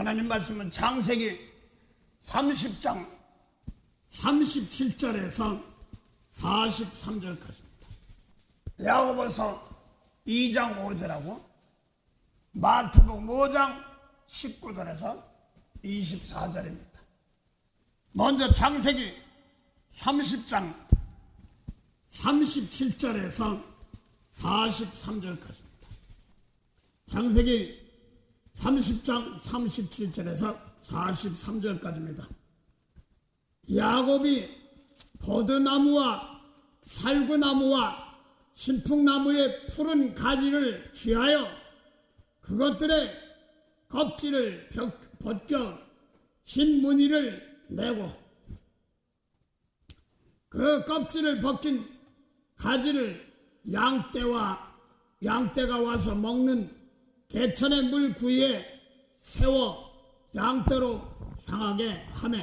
하나님 말씀은 창세기 30장 37절에서 43절까지입니다. 야고보서 2장 5절하고 마태복음 5장 19절에서 24절입니다. 먼저 창세기 30장 37절에서 43절까지입니다. 창세기 30장 37절에서 43절까지입니다. 야곱이 버드나무와 살구나무와 신풍나무의 푸른 가지를 취하여 그것들의 껍질을 벗겨 흰 무늬를 내고 그 껍질을 벗긴 가지를 양떼가 와서 먹는 개천의 물 구이에 세워 양떼로 향하게 하매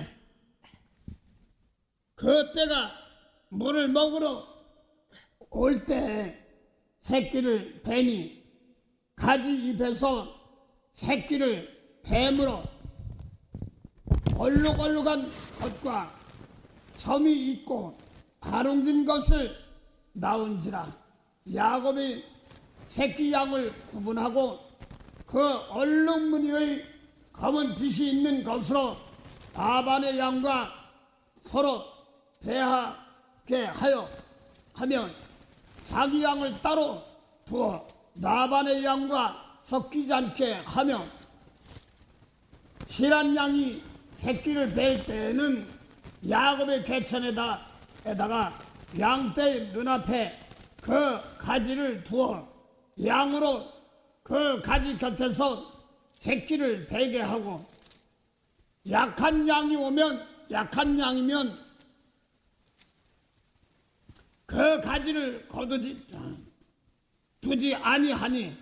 그 떼가 물을 먹으러 올 때 새끼를 베니 가지 잎에서 새끼를 뱀으로 얼룩얼룩한 것과 점이 있고 아롱진 것을 낳은지라. 야곱이 새끼 양을 구분하고 그 얼룩무늬의 검은 빛이 있는 것으로 라반의 양과 서로 대하게 하면 자기 양을 따로 두어 라반의 양과 섞이지 않게 하며 실한 양이 새끼를 뵐 때에는 야곱의 개천에다가 양떼의 눈앞에 그 가지를 두어 양으로 그 가지 곁에서 새끼를 베게 하고 약한 양이면 그 가지를 두지 아니하니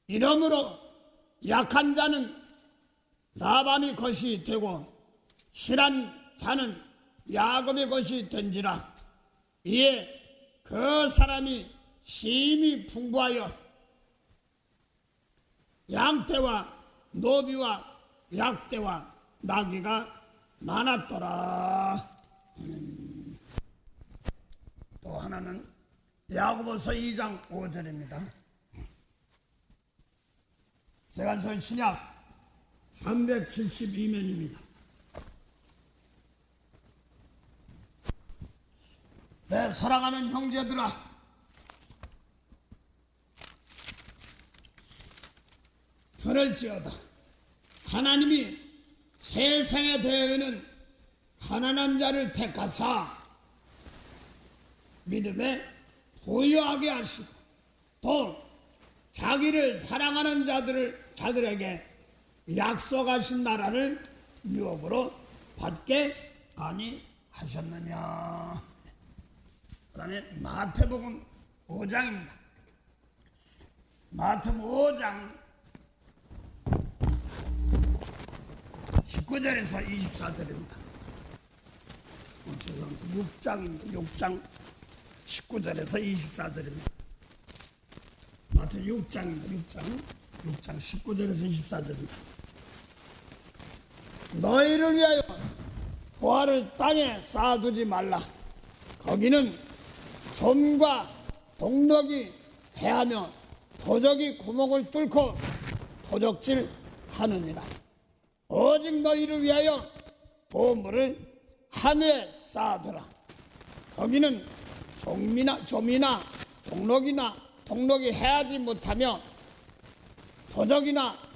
이러므로 약한 자는 라반의 것이 되고 실한 자는 야곱의 것이 된지라. 이에 그 사람이 심히 풍부하여 양떼와 노비와 약떼와 나귀가 많았더라. 또 하나는 야고보서 2장 5절입니다. 제간선 신약 372면입니다. 내 사랑하는 형제들아, 그럴지어다 하나님이 세상에 대하여는 가난한 자를 택하사 믿음에 부유하게 하시고 또 자기를 사랑하는 자들에게 약속하신 나라를 유업으로 받게 아니하셨느냐. 그 다음에 마태복음 5장입니다. 마태복음 5장 19절에서 24절입니다. 6장 19절에서 24절입니다. 마태 6장입니다. 6장 19절에서 24절입니다. 너희를 위하여 보화를 땅에 쌓아두지 말라. 거기는 좀과 동력이 해하며 도적이 구멍을 뚫고 도적질 하느니라. 오직 너희를 위하여 보물을 하늘에 쌓아두라. 거기는 좀이나 동력이 해하지 못하며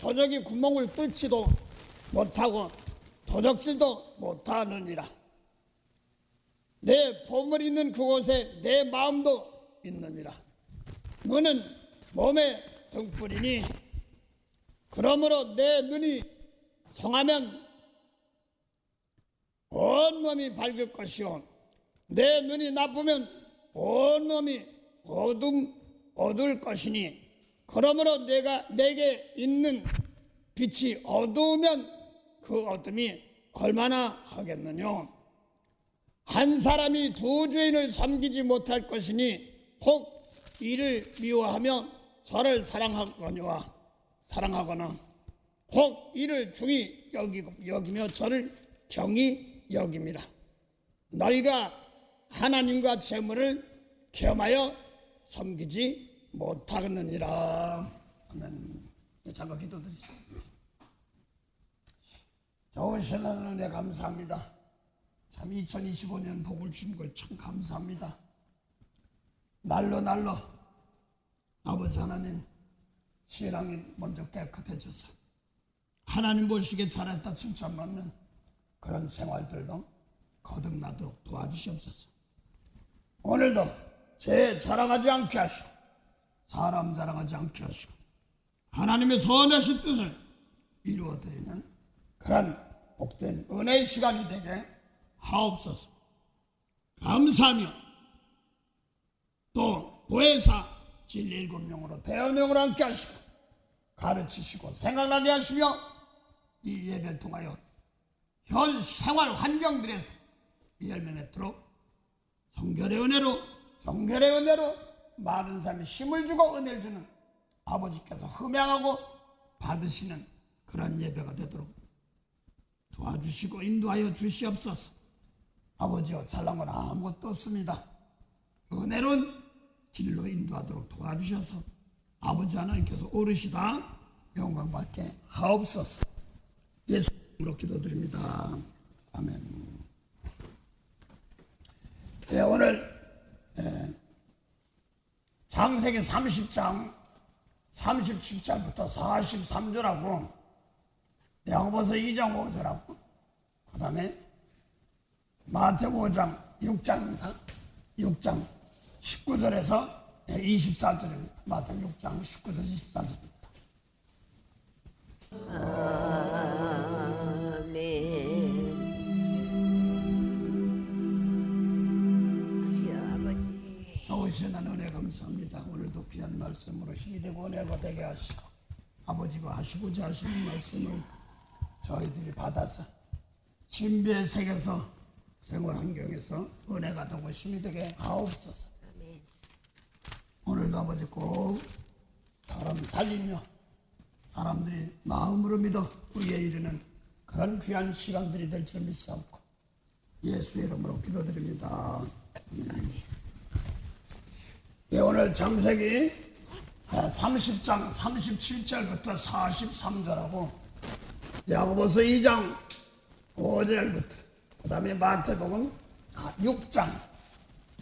도적이 구멍을 뚫지도 못하고 도적질도 못하느니라. 내 보물이 있는 그곳에 내 마음도 있느니라. 너는 몸의 등불이니 그러므로 내 눈이 성하면 온몸이 밝을 것이요 내 눈이 나쁘면 온몸이 어두울 것이니 그러므로 내게 있는 빛이 어두우면 그 어둠이 얼마나 하겠느냐. 한 사람이 두 주인을 섬기지 못할 것이니 혹 이를 미워하며 저를 사랑하거나 혹 이를 중히 여기며 저를 경히 여김이라. 너희가 하나님과 재물을 겸하여 섬기지 못하겠느니라. 아멘. 잠깐 기도드리시죠. 좋으신 하나님 감사합니다. 참 2025년 복을 주신 걸 참 감사합니다. 날로 아버지 하나님 신앙이 먼저 깨끗해져서 하나님 보시기에 잘했다 칭찬받는 그런 생활들도 거듭나도록 도와주시옵소서. 오늘도 죄 자랑하지 않게 하시고 사람 자랑하지 않게 하시고 하나님의 선하신 뜻을 이루어드리는 그런 복된 은혜의 시간이 되게 하옵소서. 감사하며 또 보혜사 진리 7명으로 대언령으로 함께 하시고 가르치시고 생각나게 하시며 이 예배를 통하여 현 생활 환경들에서 열매 맺도록 성결의 은혜로 정결의 은혜로 많은 사람이 힘을 주고 은혜를 주는 아버지께서 흠양하고 받으시는 그런 예배가 되도록 도와주시고 인도하여 주시옵소서. 아버지여 잘난 건 아무것도 없습니다. 은혜로운 길로 인도하도록 도와주셔서 아버지 하나님께서 오르시다 영광받게 하옵소서. 예수 이름으로 기도드립니다. 아멘. 네, 오늘 창세기 30장 37절부터 43절하고 야고보서 2장 5절하고 그 다음에 마태복음 5장 6장입니다. 6장 19절에서 24절입니다. 마태복음 6장 19절 24절입니다. 좋으신 은혜 감사합니다. 오늘도 귀한 말씀으로 힘이 되고 은혜가 되게 하시고 아버지가 하시고자 하시는 말씀을 저희들이 받아서 신비의 세계에서 생활 환경에서 은혜가 되고 힘이 되게 하옵소서. 오늘도 아버지 꼭 사람 살리며 사람들이 마음으로 믿어 우리에 이르는 그런 귀한 시간들이 될 줄 믿사옵고 예수의 이름으로 기도드립니다. 아멘. 네, 오늘 창세기 30장 37절부터 43절하고 야고보서 2장 5절부터 그 다음에 마태복음 6장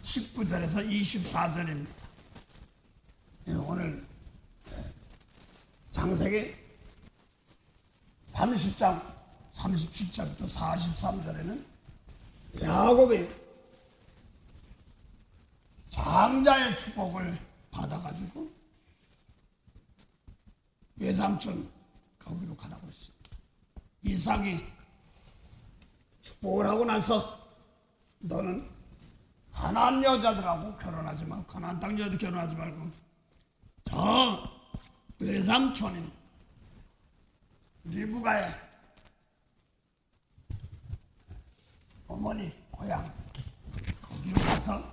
19절에서 24절입니다. 네, 오늘 창세기 30장 37절부터 43절에는 야곱이 장자의 축복을 받아가지고 외삼촌 거기로 가라고 했습니다. 이삭이 축복을 하고 나서 너는 가나안 여자들하고 결혼하지 말고 가나안 땅 여자들 결혼하지 말고 저 외삼촌인 리브가의 어머니 고향 거기로 가서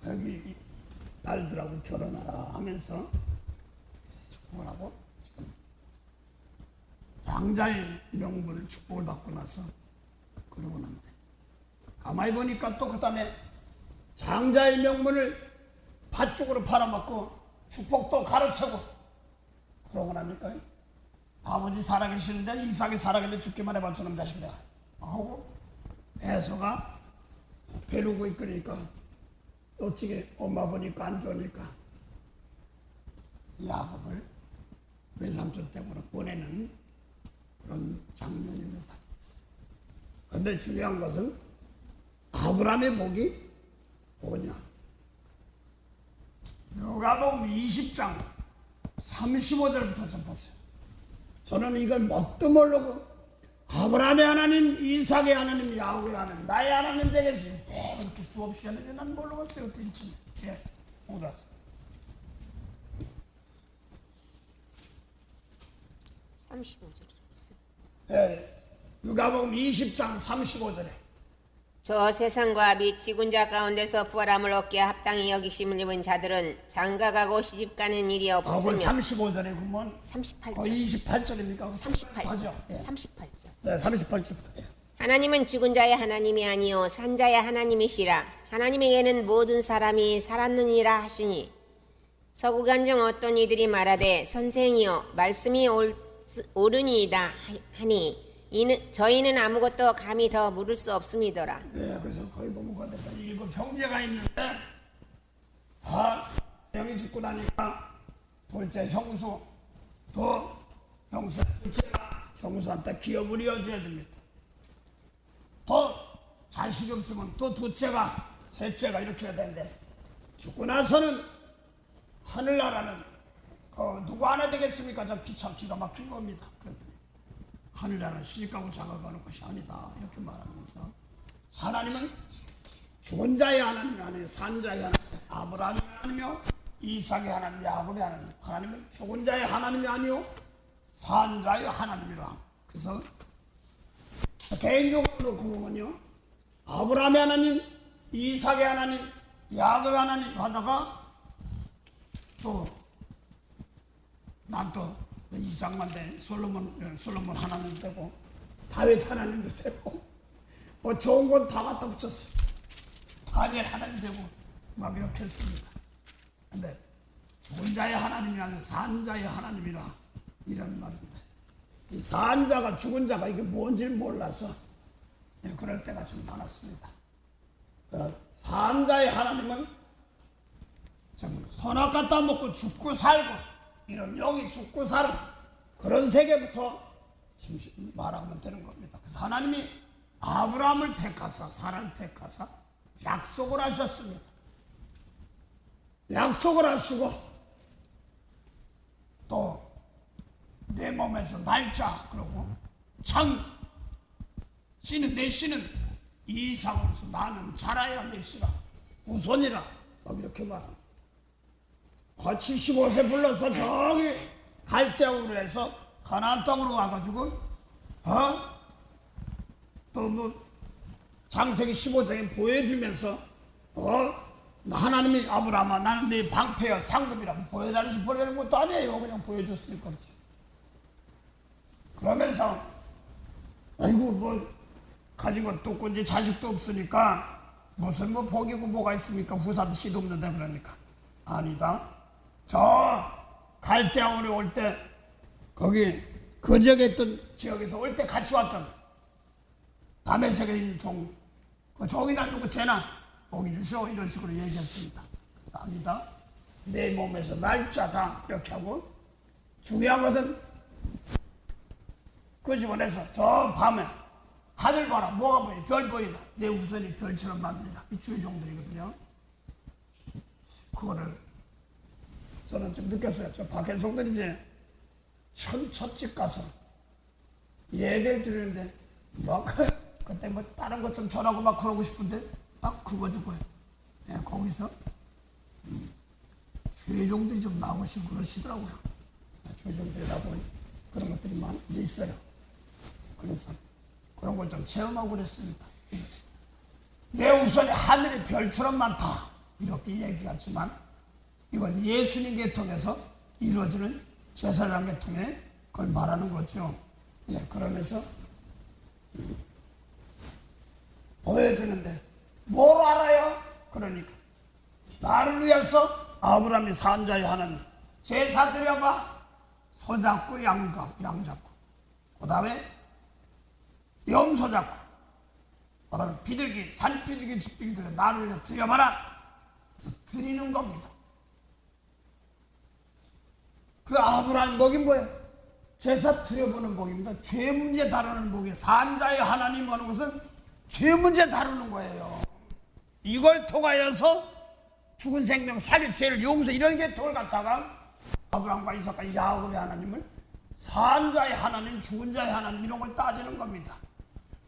여기 딸들하고 결혼하라 하면서 축복을 하고 지금 장자의 명분을 축복을 받고 나서 그러고 난데 가만히 보니까 또 그 다음에 장자의 명분을 팥죽으로 팔아먹고 축복도 가르치고 그러고 나니까 아버지 살아계시는데 이삭이 살아계는데 죽기만 해봐 저놈 자식 내가 하고 에서가 배르고 있으니까 어찌게 엄마 보니까 안 좋으니까 야곱을 외삼촌 댁으로 보내는 그런 장면입니다. 그런데 중요한 것은 아브라함의 복이 뭐냐? 누가복음 20장 35절부터 좀 보세요. 저는 이걸 뭣도 모르고 아브라함의 하나님, 이삭의 하나님, 야훼의 하나님, 나의 하나님 되겠어요. 왜 그렇게 수없이 하는지 난 모르겠어요. 어떻게 예, 오다서 35절에 예, 누가복음 20장 35절에 저 세상과 및 지군 자 가운데서 부활함을 얻기에 합당히 여기심을 입은 자들은 장가가고 시집가는 일이 아, 없으며 35절에 보면 38절 거의 28절입니까? 38절 예. 38절 네, 38절부터. 예. 하나님은 죽은 자의 하나님이 아니요 산 자의 하나님이시라. 하나님에게는 모든 사람이 살았느니라 하시니 서구간정 어떤 이들이 말하되 선생이여 말씀이 옳으니이다 하니 저희는 아무것도 감히 더 물을 수 없음이더라. 네, 그래서 거의 보면 거기다 일곱 형제가 있는데 다 형이 죽고 나니까 둘째 형수 또 형수 둘째가 형수한테 기업을 이어줘야 됩니다. 또 자식이 없으면 또 둘째가 셋째가 이렇게 해야 되는데 죽고 나서는 하늘나라는 누구 하나 되겠습니까? 저 기가 막힌 겁니다. 그랬더니 하늘나라는 시집가고 장가가는 것이 아니다 이렇게 말하면서 하나님은 죽은 자의 하나님이 아니에요. 산 자의 하나님, 아브라함의 하나님이요 이삭의 하나님, 야곱의 하나님. 하나님은 죽은 자의 하나님이 아니요 산 자의 하나님이라. 그래서 개인적으로 그거는요 아브라함의 하나님, 이삭의 하나님, 야곱의 하나님 하다가 또 난 또 이삭만 돼 솔로몬 하나님 되고 다윗 하나님도 되고 뭐 좋은 건 다 갖다 붙였어요. 다니엘 하나님 되고 막 이렇게 했습니다. 근데 죽은 자의 하나님이 아니라 산 자의 하나님이라 이런 말인데 이 산 자가 죽은 자가 이게 뭔지 몰라서 그럴 때가 좀 많았습니다. 산 자의 하나님은 좀 선악 갖다 먹고 죽고 살고 이런 영이 죽고 사는 그런 세계부터 말하면 되는 겁니다. 그래서 하나님이 아브라함을 택하사 사라를 택하사 약속을 하셨습니다. 약속을 하시고 또 내 몸에서 날짜 그러고 참 씨는 내 씨는 이삭으로서 나는 자라야 메시라 후손이라 막 이렇게 말합니다. 75세 불러서 저기 갈대아우로 해서 가나안 땅으로 와가지고 또 뭐 창세기 15장에 보여주면서 하나님이 아브라함아 나는 네 방패야 상급이라고 보여달라서 보내는 것도 아니에요. 그냥 보여줬으니까 그렇지. 그러면서 아이고 뭐 가진 것도 없고 이제 자식도 없으니까 무슨 뭐 복이고 뭐가 있습니까? 후사도 씨도 없는데 그러니까 아니다. 저 갈대아우로 올 때 거기 그 지역에 있던 지역에서 올 때 같이 왔던 다메섹에 있는 그 종이나 누구 쟤나 복이 주시오 이런 식으로 얘기했습니다. 아니다. 내 몸에서 날짜다 이렇게 하고 중요한 것은 그 집안에서 저 밤에 하늘 봐라 뭐가 보이니 별 보이나 내 후손이 별처럼 만듭니다. 이 주의종들이거든요. 그거를 저는 좀 느꼈어요. 저 박현성들이 이제 첫집 가서 예배 드리는데 막 그때 뭐 다른 것 좀 전하고 막 그러고 싶은데 딱 그거 주고요. 네, 거기서 주의종들이 좀 나오시고 그러시더라고요. 주의종들이 나오고 그런 것들이 많이 있어요. 그래서 그런 걸 좀 체험하고 그랬습니다. 내 후손이 하늘의 별처럼 많다 이렇게 얘기하지만 이건 예수님 계통에서 이루어지는 제사장 계통에 그걸 말하는 거죠. 예, 그러면서 보여주는데 뭘 알아요? 그러니까 나를 위해서 아브라함이 산자의 하나님 제사 드려봐 소 잡고 양 잡고 그 다음에 염소 잡고 그 다음에 비둘기 산 비둘기 집 비둘기 나를 위해 드려봐라 드리는 겁니다. 그 아브라함 복이 뭐예요? 제사 드려보는 복입니다. 죄 문제 다루는 복이 산자의 하나님 하는 것은 죄 문제 다루는 거예요. 이걸 통하여서 죽은 생명 살인 죄를 용서 이런 계통을 갖다가 아브라함과 이삭과 야곱의 하나님을 산자의 하나님 죽은 자의 하나님 이런 걸 따지는 겁니다.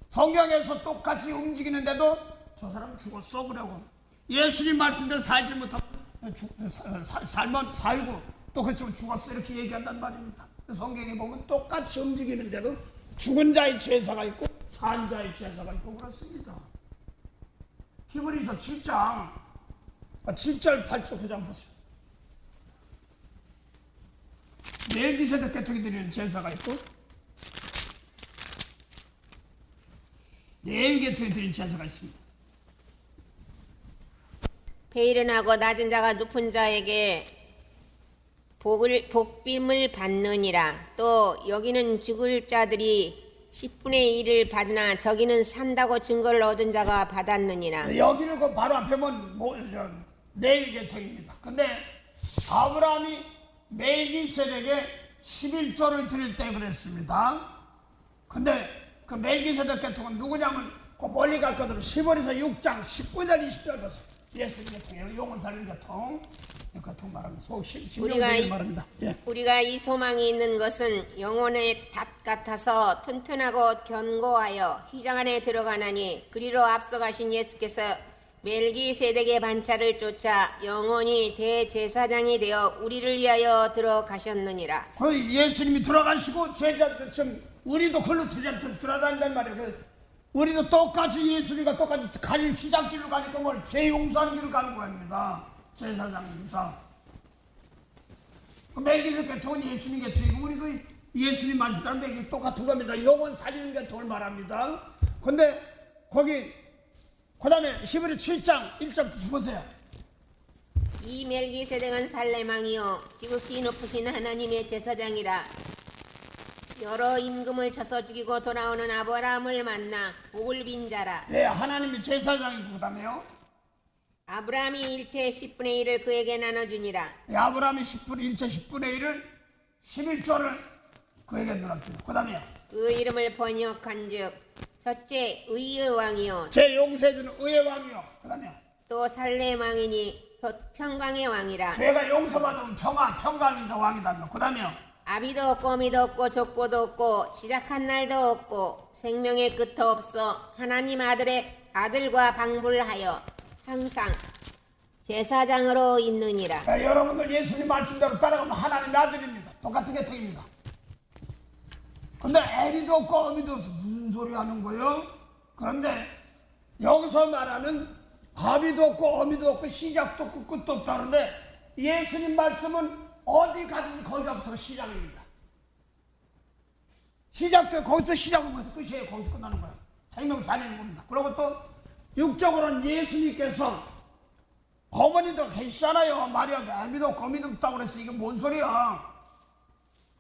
성경에서 똑같이 움직이는데도 저 사람 죽었어 그러고 예수님 말씀대로 살지 못하고 살면 살고 또 그렇지만 죽었어 이렇게 얘기한단 말입니다. 성경에 보면 똑같이 움직이는데도 죽은 자의 제사가 있고 산 자의 제사가 있고 그렇습니다. 히브리서 7장 7절 8절 9장 보세요. 멜기세덱 계통이 드리는 제사가 있고 레위 계통이 드리는 제사가 있습니다. 베일은 하고 낮은 자가 높은 자에게 복빔을 받느니라. 또 여기는 죽을 자들이 10분의 1을 받으나 저기는 산다고 증거를 얻은 자가 받았느니라. 여기는 그 바로 앞에 보면 레위 계통입니다. 근데 아브라함이 멜기세덱에 11조를 드릴 때 그랬습니다. 근데 그 멜기세덱 계통은 누구냐면 그 멀리 갈 것으로 시버리서 6장 19절 20절 보세요. 예수님 계통이에요. 영원 살린 계통. 이 계통 말하면 속 신명세계 말합니다. 예. 우리가 이 소망이 있는 것은 영혼의 닷 같아서 튼튼하고 견고하여 휘장 안에 들어가나니 그리로 앞서가신 예수께서 멜기세덱의 반차를 쫓아 영원히 대제사장이 되어 우리를 위하여 들어가셨느니라. 그 예수님이 들어가시고 제자들 지금 우리도 글로 들어간단 말이에요. 우리도 똑같이 예수님과 똑같이 가는 시작길로 가니까 뭘 죄용서하는 길을 가는 겁니다. 제사장입니다. 그 멜기세덱 계통은 예수님 계통이고 우리도 예수님 말씀대로 멜기세덱 똑같은 겁니다. 영원 살리는 계통을 말합니다. 근데 거기 그 다음에 히브리 7장 1절 보세요. 이 멜기세덱은 살레망이요 지극히 높으신 하나님의 제사장이라. 여러 임금을 쳐서 죽이고 돌아오는 아브라함을 만나 복을 빈 자라. 네, 하나님이 제사장이고 그 다음에요. 아브라함이 일체 10분의 1을 그에게 나눠주니라. 아브라함이 10분의 1차 10분의 1을 11조를 그에게 누락주고 그 다음에 그 이름을 번역한즉 첫째 의의 왕이요 제 용서해주는 의의 왕이요 그 다음에 또 살레망이니 평강의 왕이라. 죄가 용서받으면 평강인다 왕이다. 그 다음에 아비도 없고 어미도 없고 족보도 없고 시작한 날도 없고 생명의 끝도 없어 하나님 아들의 아들과 방불하여 항상 제사장으로 있느니라. 여러분들 예수님 말씀대로 따라가면 하나님 아들입니다. 똑같은 계통입니다. 근데 애비도 없고 어미도 없어 무슨 소리 하는 거예요? 그런데 여기서 말하는 아비도 없고 어미도 없고 시작도 없고 끝도 없다는데 예수님 말씀은 어디 가든지 거기가부터 시작입니다. 시작도 거기서 시작은 거기서 끝이에요. 거기서 끝나는 거예요. 생명 살리는 겁니다. 그리고 또 육적으로는 예수님께서 어머니도 계시잖아요. 마리아도 애미도 없고 어미도 없다고 그랬어. 이게 뭔 소리야?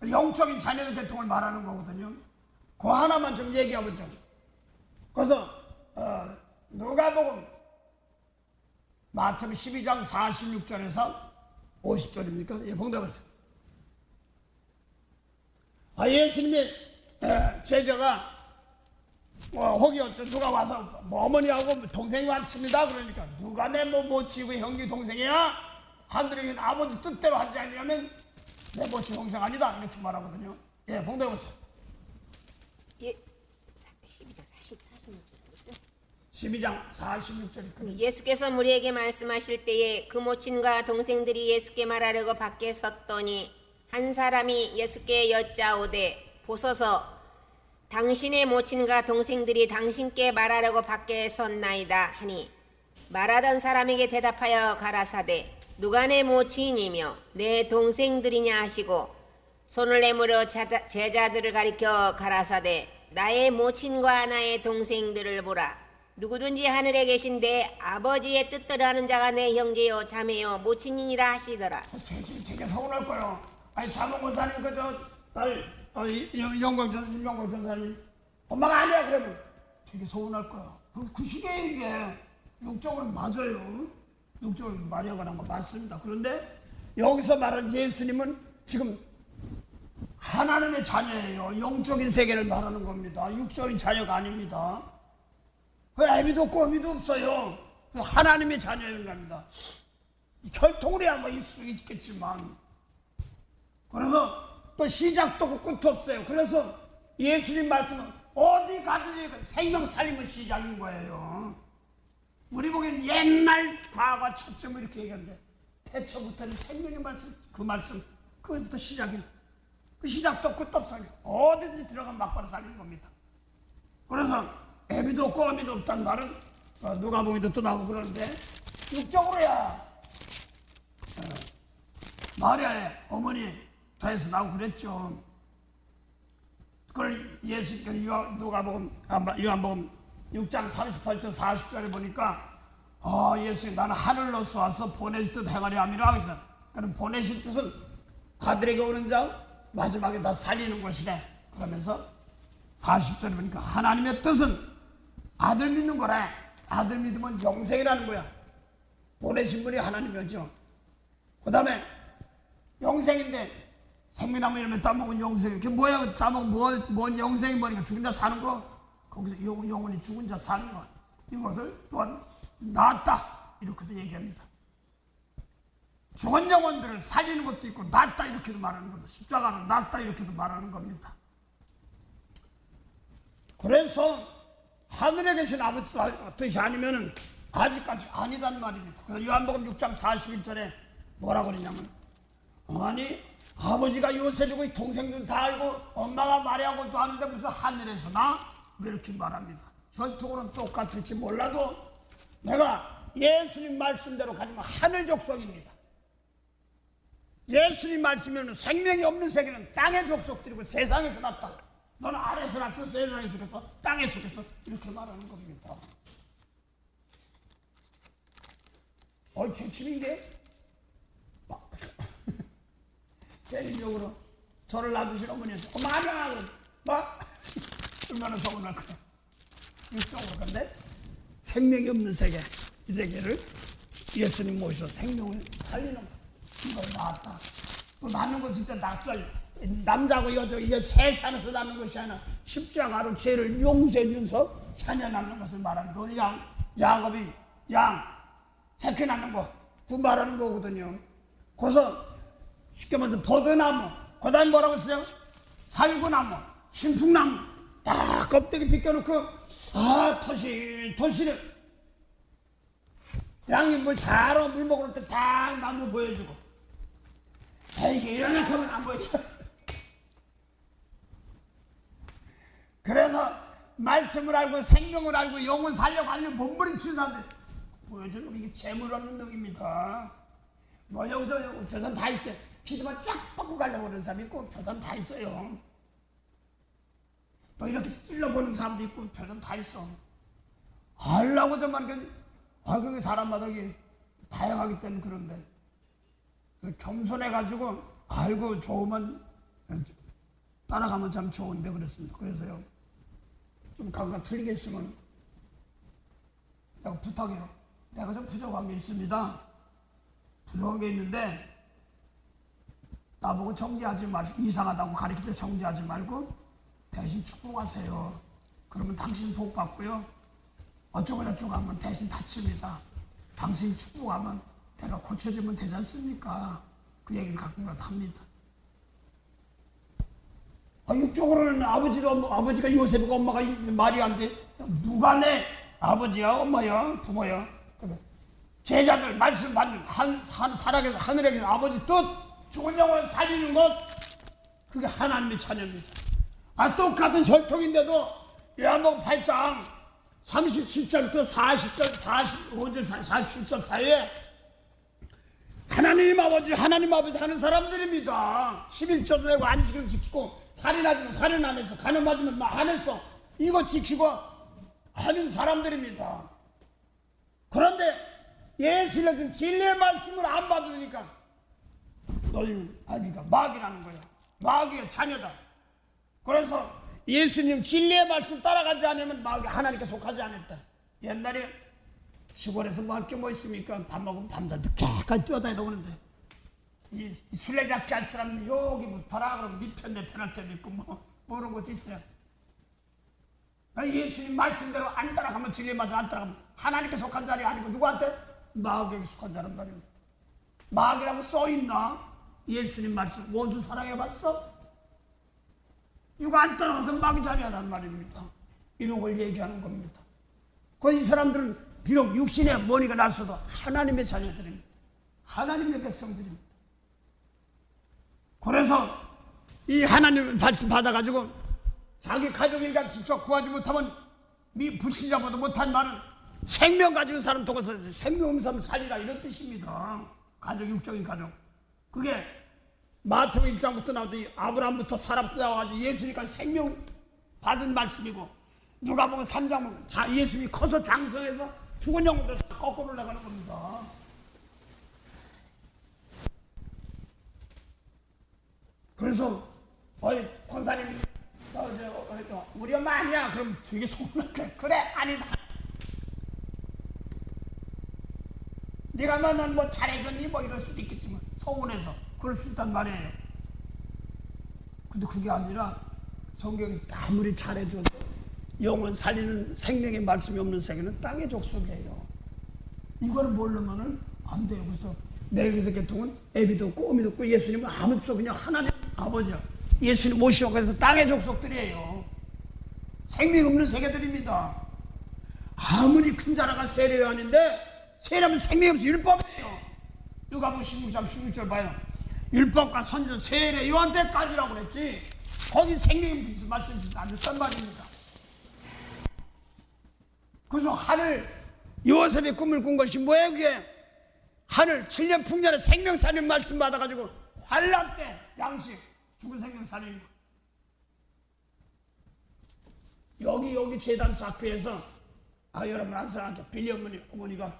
영적인 자녀의 계통을 말하는 거거든요. 그 하나만 좀 얘기해보죠. 그래서 누가복음 마태복음 12장 46절에서 50절입니까? 예, 봉답하세요. 예수님의 제자가 혹이 누가 와서 어머니하고 동생이 왔습니다. 그러니까 누가 내 모치고 형님 동생이야? 하늘에 있는 아버지 뜻대로 하지 않으면 내 모치 동생 아니다. 이렇게 말하거든요. 예, 봉답하세요. 예, 12장 46절. 12장 46절입니다. 예수께서 무리에게 말씀하실 때에 그 모친과 동생들이 예수께 말하려고 밖에 섰더니 한 사람이 예수께 여짜오되 보소서 당신의 모친과 동생들이 당신께 말하려고 밖에 섰나이다 하니 말하던 사람에게 대답하여 가라사대 누가 내 모친이며 내 동생들이냐 하시고 손을 내밀어 제자들을 가리켜 가라사대 나의 모친과 나의 동생들을 보라. 누구든지 하늘에 계신 내 아버지의 뜻대로 하는 자가 내 형제요 자매요 모친이니라 하시더라. 쟤 되게 서운할 거예요. 아니 자몽 권사님 그저딸 영광 전사님 엄마가 아니야 그러면 되게 서운할 거야. 그 시기에 이게 육적으로 맞아요. 육적으로 마리아가 난 거 맞습니다. 그런데 여기서 말하는 예수님은 지금 하나님의 자녀예요. 영적인 세계를 말하는 겁니다. 육적인 자녀가 아닙니다. 그 애비도 없고 어미도 없어요. 하나님의 자녀인 겁니다. 혈통으로 해야 뭐 있을 수 있겠지만 그래서 또 시작도 없고 끝도 없어요. 그래서 예수님 말씀은 어디 가든지 생명 살림의 시작인 거예요. 우리 보기엔 옛날 과거 초점을 이렇게 얘기하는데 태초부터는 생명의 말씀 그 말씀 그것부터 시작이에요. 그 시작도 끝도 없어요. 어디든지 들어가면 막바로 살리는 겁니다. 그래서 애비도 없고 어미도 없다는 말은 누가복음에도 또 나오고 그러는데 육적으로야 마리아의 어머니 더해서 나오고 그랬죠. 그걸 예수께서 요한복음 6장 38절 40절에 보니까 예수님 나는 하늘로서 와서 보내실 뜻 행하려 함이라. 그래서 그럼 보내실 뜻은 아들에게 오는 자 마지막에 다 살리는 것이래. 그러면서 40절에 보니까 하나님의 뜻은 아들 믿는 거래. 아들 믿으면 영생이라는 거야. 보내신 분이 하나님이죠. 그 다음에 영생인데 생명나무 열매 따먹으면 영생. 그게 뭐야? 따먹으면 뭔 영생이 뭐니까 죽은 자 사는 거. 거기서 영원히 죽은 자 사는 거. 이것을 또한 낫다 이렇게도 얘기합니다. 죽은 영혼들을 살리는 것도 있고 낫다 이렇게도 말하는 겁니다. 십자가는 낫다 이렇게도 말하는 겁니다. 그래서 하늘에 계신 아버지 뜻이 아니면은 아직까지 아니단 말입니다. 그래서 요한복음 6장 41절에 뭐라고 그러냐면 아니 아버지가 요셉이고 동생들 다 알고 엄마가 마리아고도 아는데 무슨 하늘에서 나? 이렇게 말합니다. 혈통으로는 똑같을지 몰라도 내가 예수님 말씀대로 가지면 하늘 족속입니다. 예수님 말씀이면 생명이 없는 세계는 땅의 족속들이고 세상에서 났다. 너는 아래에서 났어, 세상에서 속에서, 땅에 속에서 이렇게 말하는 겁니다. 주침이 이게 개인적으로 저를 놔주신 어머니에서 엄마 막 얼마나 서운할 거야. 육적으로. 근데 생명이 없는 세계, 이 세계를 예수님 모셔서 생명을 살리는 거. 이걸 낳았다. 또 낳는 거 진짜 낫죠. 남자고 여자 이게 셋이 안에서 낳는 것이 아니라 십자가로 죄를 용서해 주면서 자녀 낳는 것을 말하는 거. 야곱이 양 새끼 낳는 거 그 말하는 거거든요. 그래서 쉽게 말해서 버드나무, 그 다음에 뭐라고 했어요? 살구나무, 신풍나무 딱 껍데기 벗겨놓고 토시를 양이 물 잘 물 먹을 때 딱 나무 보여주고 에이 이렇게 하면 안 보여줘. 그래서 말씀을 알고 생명을 알고 영혼 살려고 하는 몸부림치는 사람들 보여주는 거 이게 재물 없는 놈입니다. 뭐 여기서 별사람 다 있어요. 기도만 쫙 뻗고 가려고 그러는 사람이 있고 별사람 다 있어요. 또 이렇게 찔러보는 사람도 있고 별사람 다 있어. 알라고 정말 그게 사람마다 다양하기 때문에 그런데 겸손해가지고 알고 좋으면 따라가면 참 좋은데 그랬습니다. 그래서요 좀 각각 틀리게 있으면 내가 부탁해요. 내가 좀 부족한 게 있습니다. 부족한 게 있는데 나보고 정죄하지 마시고 이상하다고 가르칠 때 정죄하지 말고 대신 축복하세요. 그러면 당신 복 받고요. 어쩌고 하면 대신 다칩니다. 당신이 축복하면 내가 고쳐지면 되지 않습니까? 그 얘기를 가끔가다 합니다. 이쪽으로는 아버지가 요셉이고 엄마가 마리아인데 누가 내 아버지야 엄마야 부모야? 제자들 말씀 받는 살아계신 하늘에 계신 아버지 뜻 죽은 영혼을 살리는 것 그게 하나님의 자녀입니다. 똑같은 혈통인데도 요한복음 8장 37절부터 40절 45절 47절 사이에 하나님 아버지 하는 사람들입니다. 11조도 내고 안식을 지키고 살인하지만 살인 안 했어. 간음 맞으면 안 했어. 이거 지키고 하는 사람들입니다. 그런데 예수님은 진리의 말씀을 안 받으니까 너희는 아니가 마귀라는 거야. 마귀의 자녀다. 그래서 예수님 진리의 말씀 따라가지 않으면 마귀 하나님께 속하지 않았다. 옛날에 시골에서 뭐 할 게 뭐 있습니까? 밥 먹으면 밤새 늦게까지 뛰어다니다 오는데 이 술래잡기 할 사람은 여기 붙어라 그러면 네 편 내 편 할 때도 있고 뭐 그런 것도 있어요. 예수님 말씀대로 안 따라가면 진리에 맞아 안 따라가면 하나님께 속한 자리 아니고 누구한테? 마귀에게 속한 자란 말입니다. 마귀라고 써있나? 예수님 말씀 원수 사랑해봤어? 누가 안 따라가서 마귀 자리하란 말입니다. 이런 걸 얘기하는 겁니다. 이 사람들은 비록 육신의 머리가 났어도 하나님의 자녀들입니다. 하나님의 백성들입니다. 그래서 이 하나님의 말씀 받아가지고 자기 가족 일가 지켜 구하지 못하면 불신자보다 못한 말은 생명 가진 사람 통해서 생명 없는 사람 살리라 이런 뜻입니다. 가족, 육적인 가족. 그게 마태복음 1장부터 나오더니 아브라함부터 사람부터 나와가지고 예수님까지 생명 받은 말씀이고, 누가복음 3장은 예수님이 커서 장성해서 죽은 영혼들 거꾸로 올라가는 겁니다. 그래서 권사님이 우리 엄마 아니야 그럼 되게 서운하게 그래 아니다. 네가 너는 뭐 잘해줬니 뭐 이럴 수도 있겠지만 서운해서 그럴 수 있단 말이에요. 근데 그게 아니라 성경에서 아무리 잘해줘도 영혼 살리는 생명의 말씀이 없는 세계는 땅의 족속이에요. 이걸 모르면은 안 돼요. 그래서 내일에서 계통은 애비도 없고 어미도 없고 예수님은 아무도 없어. 그냥 하나님 아버지야. 예수님 모시고 그래서 땅의 족속들이에요. 생명 없는 세계들입니다. 아무리 큰 자라가 세례요한인데 세례하면 생명 없어. 율법이에요. 누가복음 16장 16절 봐요. 율법과 선전 세례 요한 때까지라고 그랬지 거기 생명이 무슨 말씀이 안 됐단 말입니다. 그래서 하늘 요셉이 꿈을 꾼 것이 뭐예요? 그게 하늘 7년 풍년에 생명 살린 말씀 받아가지고 환란 때 양식 죽은 생명 살린 여기 재단 사크에서 여러분 안 생각해 빌리 어머니가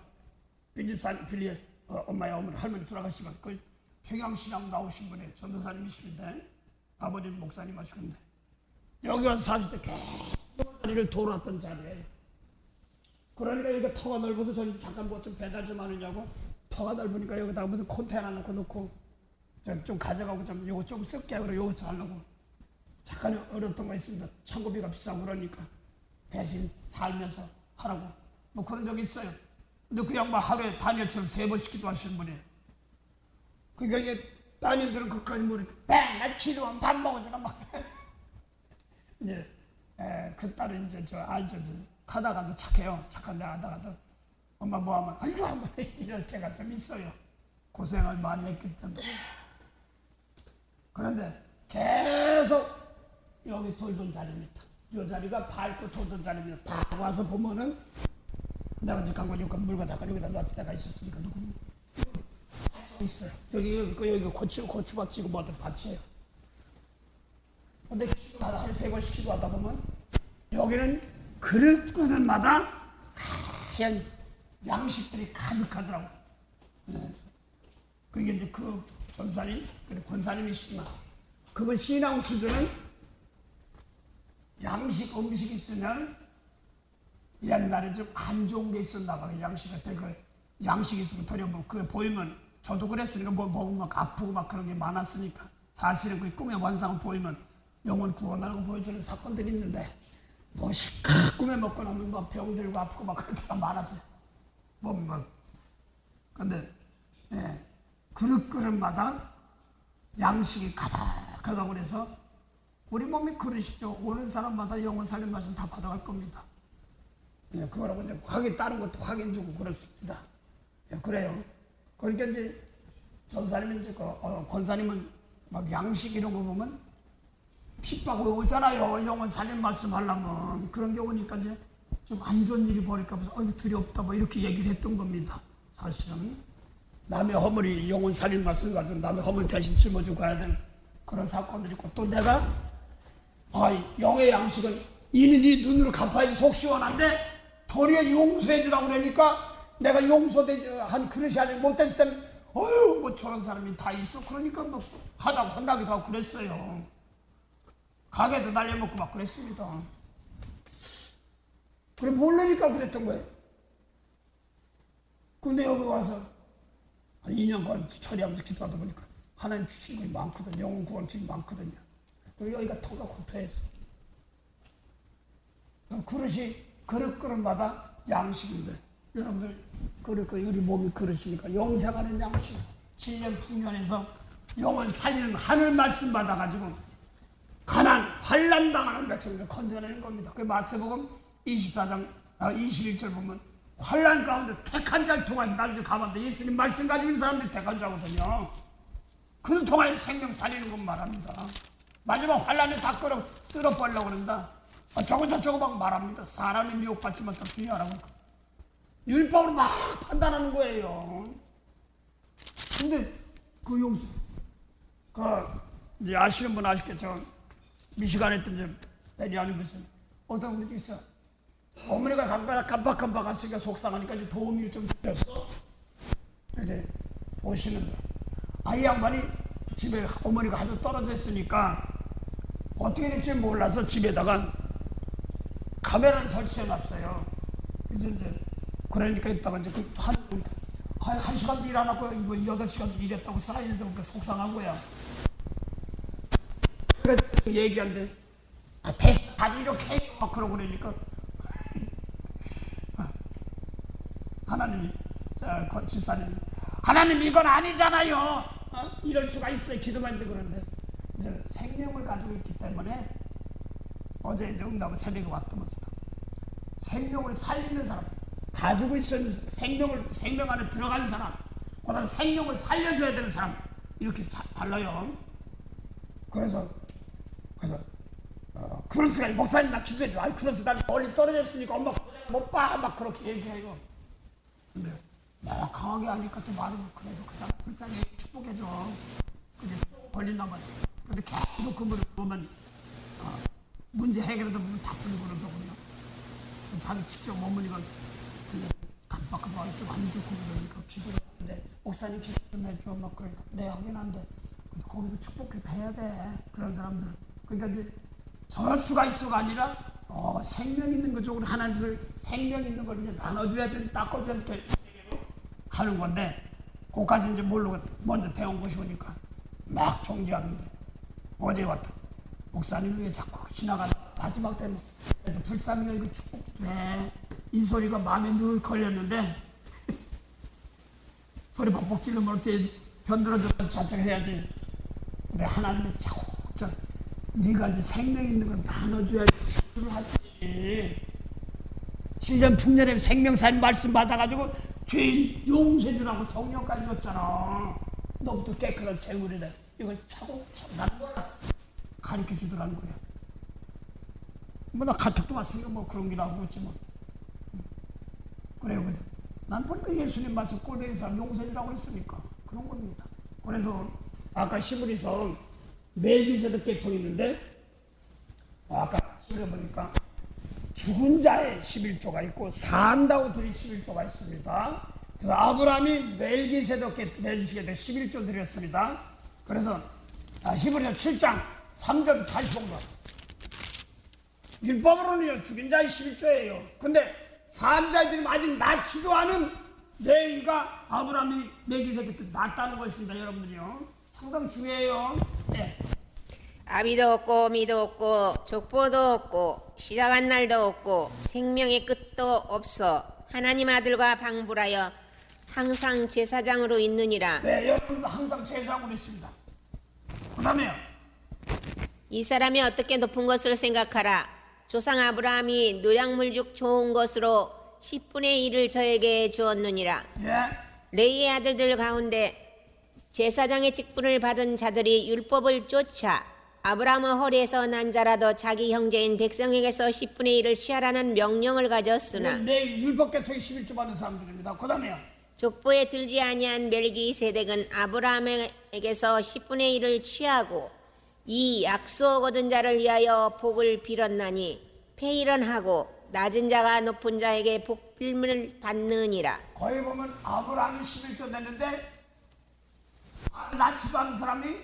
빈집산 빌리 엄마의 어머니 할머니 돌아가시면 그 평양신앙 나오신 분이 전도사님이십니다. 아버지는 목사님 하시는데 여기 와서 사실 때 계속 자리를 돌았던 자리예요. 그러니까 여기가 터가 넓어서 저는 잠깐 뭐 좀 배달 좀 하느냐고 터가 넓으니까 여기다가 무슨 콘테이너 놓고 좀 가져가고 좀 요거 좀 쓸게 그래 여기서 하려고 잠깐 어렵던 거 있습니다. 창고비가 비싸고 그러니까 대신 살면서 하라고 뭐 그런 적이 있어요. 근데 그 양반 하루에 다니엘처럼 3번씩 기도하시는 분이에요. 그러니까 이게 따님들은 그까지 모르니까 맨날 기도하면 밥 먹어주나 막 이제 그 딸은 이제 저 알죠. 가다가도 착해요. 착한데 하다가도 엄마 뭐하면 아이고 이럴 때가 좀 있어요. 고생을 많이 했기 때문에. 그런데 계속 여기 돌던 자리입니다. 이 자리가 밝고 돌던 자리입니다. 다 와서 보면은 내가 이제 강과 여기 물과 잠깐 여기다 놨을 때가 있었으니까 누구 있어요. 여기 고추밭이고 뭐든 밭이에요. 근데 하루에 3번씩 기도하다 보면 여기는 그릇마다 하얀 양식들이 가득하더라고요. 그게 이제 그 전사님, 권사님이시지만 그분 신앙 수준은 양식, 음식이 있으면 옛날에 좀 안 좋은 게 있었나 봐요. 양식 같은 그 양식이 있으면 도려뭐 그게 보이면 저도 그랬으니까 뭐 먹으면 막 아프고 막 그런 게 많았으니까 사실은 그 꿈의 완상을 보이면 영혼 구원하라고 보여주는 사건들이 있는데 뭐 시커 꿈에 먹고 나면 막 병들고 아프고 막 그렇게가 많았어요. 근데 그릇마다 양식이 가득하다고 그래서 우리 몸이 그릇이죠. 오는 사람마다 영혼 살린 말씀 다 받아갈 겁니다. 그거라고 이제 확인 다른 것도 확인 주고 그렇습니다. 그래요. 그러니까 이제 전사님은 이제 권사님은 막 양식 이런 거 보면 핍박 오잖아요. 영혼 살린 말씀 하려면 그런 게 오니까 이제 좀 안 좋은 일이 벌일까 봐서 두렵다 뭐 이렇게 얘기를 했던 겁니다. 사실은 남의 허물이 영혼 살린 말씀 가지고 남의 허물 대신 짊어지고 가야 되는 그런 사건들이 있고 또 내가 영의 양식은 이는 네 눈으로 갚아야지 속 시원한데 도리어 용서해 주라고 그러니까 내가 용서한 그릇이 아직 못됐을 때는 뭐 저런 사람이 다 있어. 그러니까 뭐 하다가 혼나기도 하고 그랬어요. 가게도 날려먹고 막 그랬습니다. 그래 모르니까 그랬던 거예요. 근데 여기 와서 2년간 처리하면서 기도하다 보니까 하나님 주신 것이 많거든. 영혼 구원증이 많거든요. 그리고 여기가 터가 고토했어. 그릇마다 양식인데 여러분들 우리 몸이 그릇이니까 영생하는 양식 7년 풍년에서 영혼 살리는 하늘 말씀 받아가지고 가난 환난 당하는 백성들을 건져내는 겁니다. 그 마태복음 24장 21절 보면 환난 가운데 택한 자를 통해서 나를 가만데 예수님 말씀 가지고 있는 사람들이 택한 자거든요. 그를 통하여 생명 살리는 것 말합니다. 마지막 환난에 다 쓸어버리려고 그런다. 저거 막 말합니다. 사람이 미혹받지 못하고 주의하라고. 율법으로 막 판단하는 거예요. 근데 그 용서, 그 이제 아시는 분 아시겠죠? 미시간에 있던 이제 베리안이 무슨 어떤 분이 있어. 어머니가 깜빡깜빡 갔으니까 속상하니까 이제 도우미를 좀 드려서 이제 보시는데, 아이 양반이 집에 어머니가 아주 떨어져 있으니까 어떻게 될지 몰라서 집에다가 카메라를 설치해 놨어요. 그래서 이제 그러니까 있다가 이제 한 시간도 일 안 하고 이거 8시간도 일했다고 쌓이는데 그러니까 속상한 거야. 그래서 얘기하는데 다들 이렇게 해요 막 그러고 그러니까 하나님이 집사님, 하나님 이건 아니잖아요. 이럴 수가 있어요. 기도만 해도 그런데 이제 생명을 가지고 있기 때문에 어제 이제 응답을 새벽에 왔다면서 생명을 살리는 사람, 가지고 있는 생명 안에 들어간 사람, 그다음에 생명을 살려줘야 되는 사람, 이렇게 달라요. 그래서 그럴 수가 있어. 목사님 나 기도해줘. 아이 그래서 난 멀리 떨어졌으니까 엄마 못 봐. 막 그렇게 얘기해요. 근데 막 강하게 하니까 또 말은 그래도 그 사람 불쌍히 축복해줘. 그게 쭉 걸린단 말이야. 근데 계속 그 물을 보면 문제 해결하다 보면 다 풀리고 그러더군요. 자기 직접 어머니가 깜빡깜빡 좀 안 좋고 그러니까 기도를 하는데 목사님 기도 좀 해줘. 막 그러니까 네 하긴 한데 거기도 축복해도 해야 돼. 그런 사람들. 그러니까 이제 저럴 수가 있어가 아니라 생명 있는 것 쪽으로 하나님을 생명 있는 걸 이제 나눠줘야 돼, 닦아줘야 돼 하는 건데 그까지 이제 모르고 먼저 배운 것이 오니까 막 정지하는데 어제 왔다. 목사님 왜 자꾸 지나가다 마지막 때는 그래도 불쌍히가 이거 축복도 돼. 이 소리가 마음에 늘 걸렸는데 소리 벅벅 지르면 어떻게 변들어져서 자책해야지. 근데 하나님이 자꾸 네가 이제 생명 있는 걸 나눠줘야지 수술을 하지. 7년 풍년에 생명사님 말씀 받아가지고 죄인 용서해주라고 성령까지 줬잖아. 너부터 깨끗한 재물이래. 이걸 차곡차곡 나는 거야. 가르쳐 주더라는 거야. 뭐 나 카톡도 왔으니까 뭐 그런 게 나오고 있지 뭐. 그래요. 그래서 난 보니까 예수님 말씀 꼴뱅이 사람 용서해주라고 그랬으니까 그런 겁니다. 그래서 아까 시므리서 멜기세덱 계통이 있는데 아까 읽어보니까 죽은 자의 11조가 있고 산다고 드린 11조가 있습니다. 그래서 아브라함이 멜기세덱 11조 드렸습니다. 그래서 히브리서 7장 3절 다시 본 것. 율법으로는 죽인 자의 11조예요. 근데 산 자들이 아직 낳지도 않은 레위가 아브라함이 멜기세덱 낳았다는 것입니다. 여러분들이요. 상당히 중요해요. 네. 아비도 없고 미도 없고 족보도 없고 시작한 날도 없고 생명의 끝도 없어 하나님 아들과 방불하여 항상 제사장으로 있느니라. 네, 여러분 항상 제사장으로 있습니다. 그 다음에요. 이 사람이 어떻게 높은 것을 생각하라. 조상 아브라함이 노량물 중 좋은 것으로 10분의 1을 저에게 주었느니라. 예. 레위의 아들들 가운데 제사장의 직분을 받은 자들이 율법을 쫓아 아브라함의 허리에서 난 자라도 자기 형제인 백성에게서 10분의 1을 취하라는 명령을 가졌으나 내 율법 계통이 11조 받는 사람들입니다. 그 다음에요. 족보에 들지 아니한 멜기세덱은 아브라함에게서 10분의 1을 취하고 이 약속 얻은 자를 위하여 복을 빌었나니 폐일언하고 낮은 자가 높은 자에게 복빌문을 받느니라. 거기 보면 아브라함이 11조 냈는데 낳지도 않은 사람이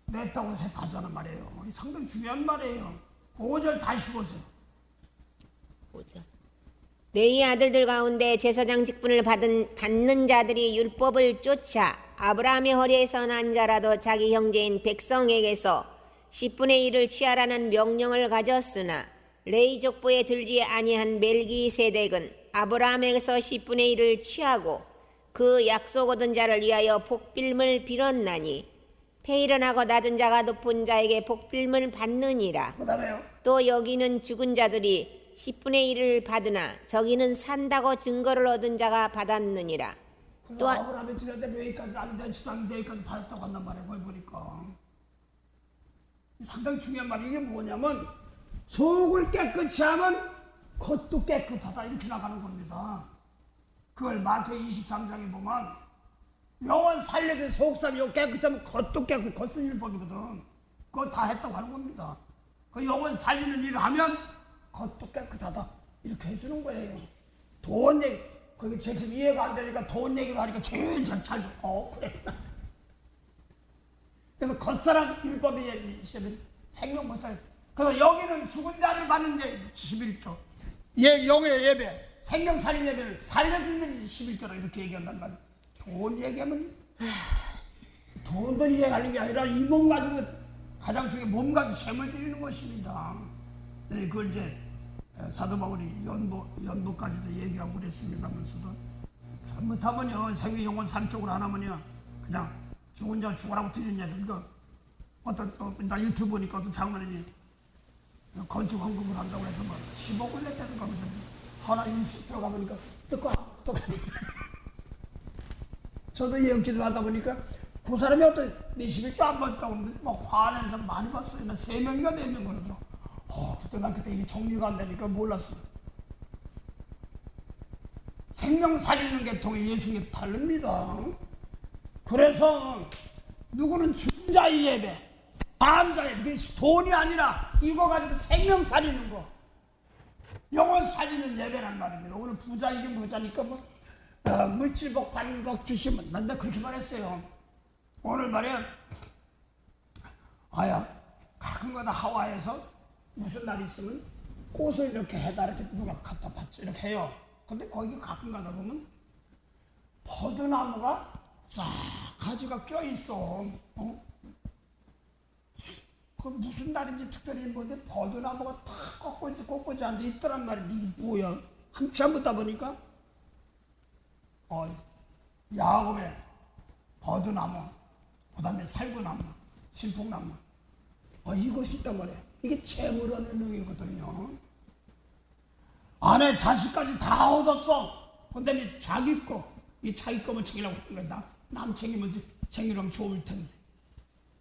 냈다고 하잖아 말이에요. 상당히 중요한 말이에요. 5절 다시 보세요. 5절. 레위 아들들 가운데 제사장 직분을 받는 자들이 율법을 쫓아 아브라함의 허리에서 난 자라도 자기 형제인 백성에게서 10분의 1을 취하라는 명령을 가졌으나 레위 족보에 들지 아니한 멜기세덱은 아브라함에게서 10분의 1을 취하고 그 약속 얻은 자를 위하여 복빌문을 빌었나니 폐일언하고 낮은 자가 높은 자에게 복빌문을 받느니라. 그다음에요. 또 여기는 죽은 자들이 10분의 1을 받으나 저기는 산다고 증거를 얻은 자가 받았느니라. 또 아브라함이 드렸는데 레위까지 아직 내지도 않은 레위까지 받았다고 한단 말이에요. 그걸 보니까 상당히 중요한 말이 이게 뭐냐면 속을 깨끗이 하면 겉도 깨끗하다 이렇게 나가는 겁니다. 그걸 마태복음 23장에 보면 영혼 살려준 속삼이 깨끗하면 겉도 깨끗, 겉은 율법이거든. 그거 다 했다고 하는 겁니다. 그 영혼 살리는 일을 하면 겉도 깨끗하다 이렇게 해주는 거예요. 돈 얘기, 그게 제 지금 이해가 안 되니까 돈 얘기를 하니까 제일 잘 그랬구나. 그래서 겉사람 율법이 생명 못살. 그래서 여기는 죽은 자를 받는 게 11조. 영의 예배, 생명 살린 예배를 살려주는 11조라 이렇게 얘기한단 말이에요. 돈 얘기하면 돈을 이해하는 게 아니라 이 몸 가지고 가장 중요한 몸 가지고 셈을 드리는 것입니다. 그걸 이제 사도 바울이 연보까지도 얘기하고 그랬습니다면서도 잘못하면요 생명 영혼 삼쪽으로 안 하면요 그냥 죽은 자 죽으라고 드리는 얘기. 그러니까 나 유튜브 보니까 어떤 장로님이 건축 헌금을 한다고 해서 막 10억을 냈다는 겁니다. 하나 임시 들어가 보니까 듣고 저도 예언기도 하다 보니까 그 사람이 어떤 21조 안 받았다고 하는데 막 화내는 사람 많이 봤어요. 나 3명인가 4명 그러더라고. 그때 난 그때 이게 정리가 안 되니까 몰랐어. 생명 살리는 계통이 예수님이 다릅니다. 그래서 누구는 죽은 자의 예배, 다음자의 예배, 돈이 아니라 이거 가지고 생명 살리는 거, 영혼 살리는 예배란 말입니다. 오늘 부자이긴 부자니까 뭐 물질복 반복 주시면 난다 그렇게 말했어요. 오늘 말이야 가끔가다 하와이에서 무슨 날 있으면 꽃을 이렇게 해다 이렇게 누가 갖다 받죠 이렇게 해요. 근데 거기 가끔가다 보면 버드나무가 싹 가지가 껴있어. 그 무슨 날인지 특별히 뭔데 버드나무가 다 꺾어지 앉아 있더란 말이야. 이게 뭐야? 한참 보다 보니까 야곱의 버드나무, 그 다음에 살구나무, 신풍나무, 이것이 있단 말이야. 이게 재물 얻는 능이거든요. 아내 자식까지 다 얻었어. 근데 자기 거만 챙기려고 하는 거야. 남 챙기면 챙기려면 좋을 텐데.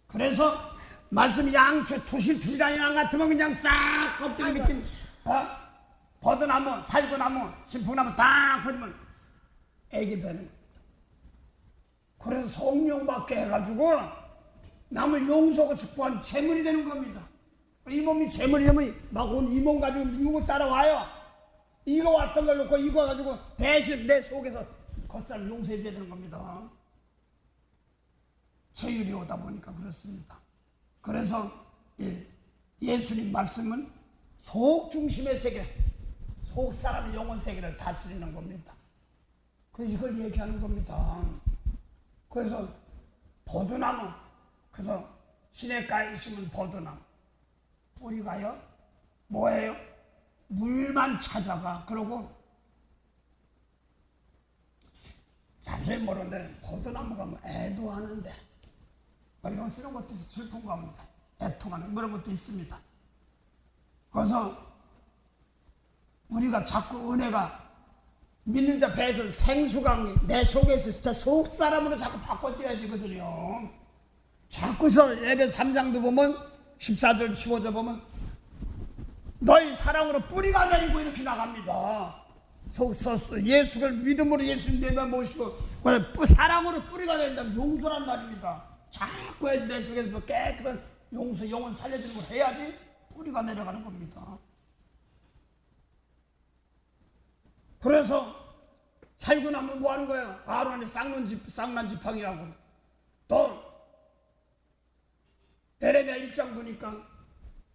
그래서 말씀 양초 투실투실한 양 같으면 그냥 싹 엎드려 밑에 버드나무, 살구나무, 신풍나무 다 그러면 애기 배는 거야. 그래서 성령받게 해가지고 남을 용서하고 축복한 재물이 되는 겁니다. 이 몸이 재물이면 막 이 몸 가지고 이거 따라와요. 이거 왔던 걸 놓고 이거 가지고 대신 내 속에서 겉살을 용서해줘야 되는 겁니다. 저율이 오다 보니까 그렇습니다. 그래서 예수님 말씀은 속 중심의 세계, 속 사람의 영혼 세계를 다스리는 겁니다. 그래서 이걸 얘기하는 겁니다. 그래서 버드나무, 그래서 시냇가에 심은 버드나무 뿌리가요 뭐예요? 물만 찾아가. 그러고 자세히 모르는데 버드나무가 뭐 애도하는데 이런 쓰는 것도 있어. 슬픈 거 하면 애통하는 그런 것도 있습니다. 그래서 우리가 자꾸 은혜가 믿는 자 배에서 생수강이 내 속에서 진짜 속 사람으로 자꾸 바꿔줘야지거든요. 자꾸서 예배 3장도 보면 14절 15절 보면 너희 사랑으로 뿌리가 내리고 이렇게 나갑니다. 속서서 예수를 믿음으로 예수님 내면 모시고 사랑으로 뿌리가 내린다면 용서란 말입니다. 자꾸 내 속에서 깨끗한 용서 영혼 살려주는 걸 해야지 뿌리가 내려가는 겁니다. 그래서 살고 나면 뭐 하는 거예요? 아론의 쌍난 지팡이라고. 또 에레미야 1장 보니까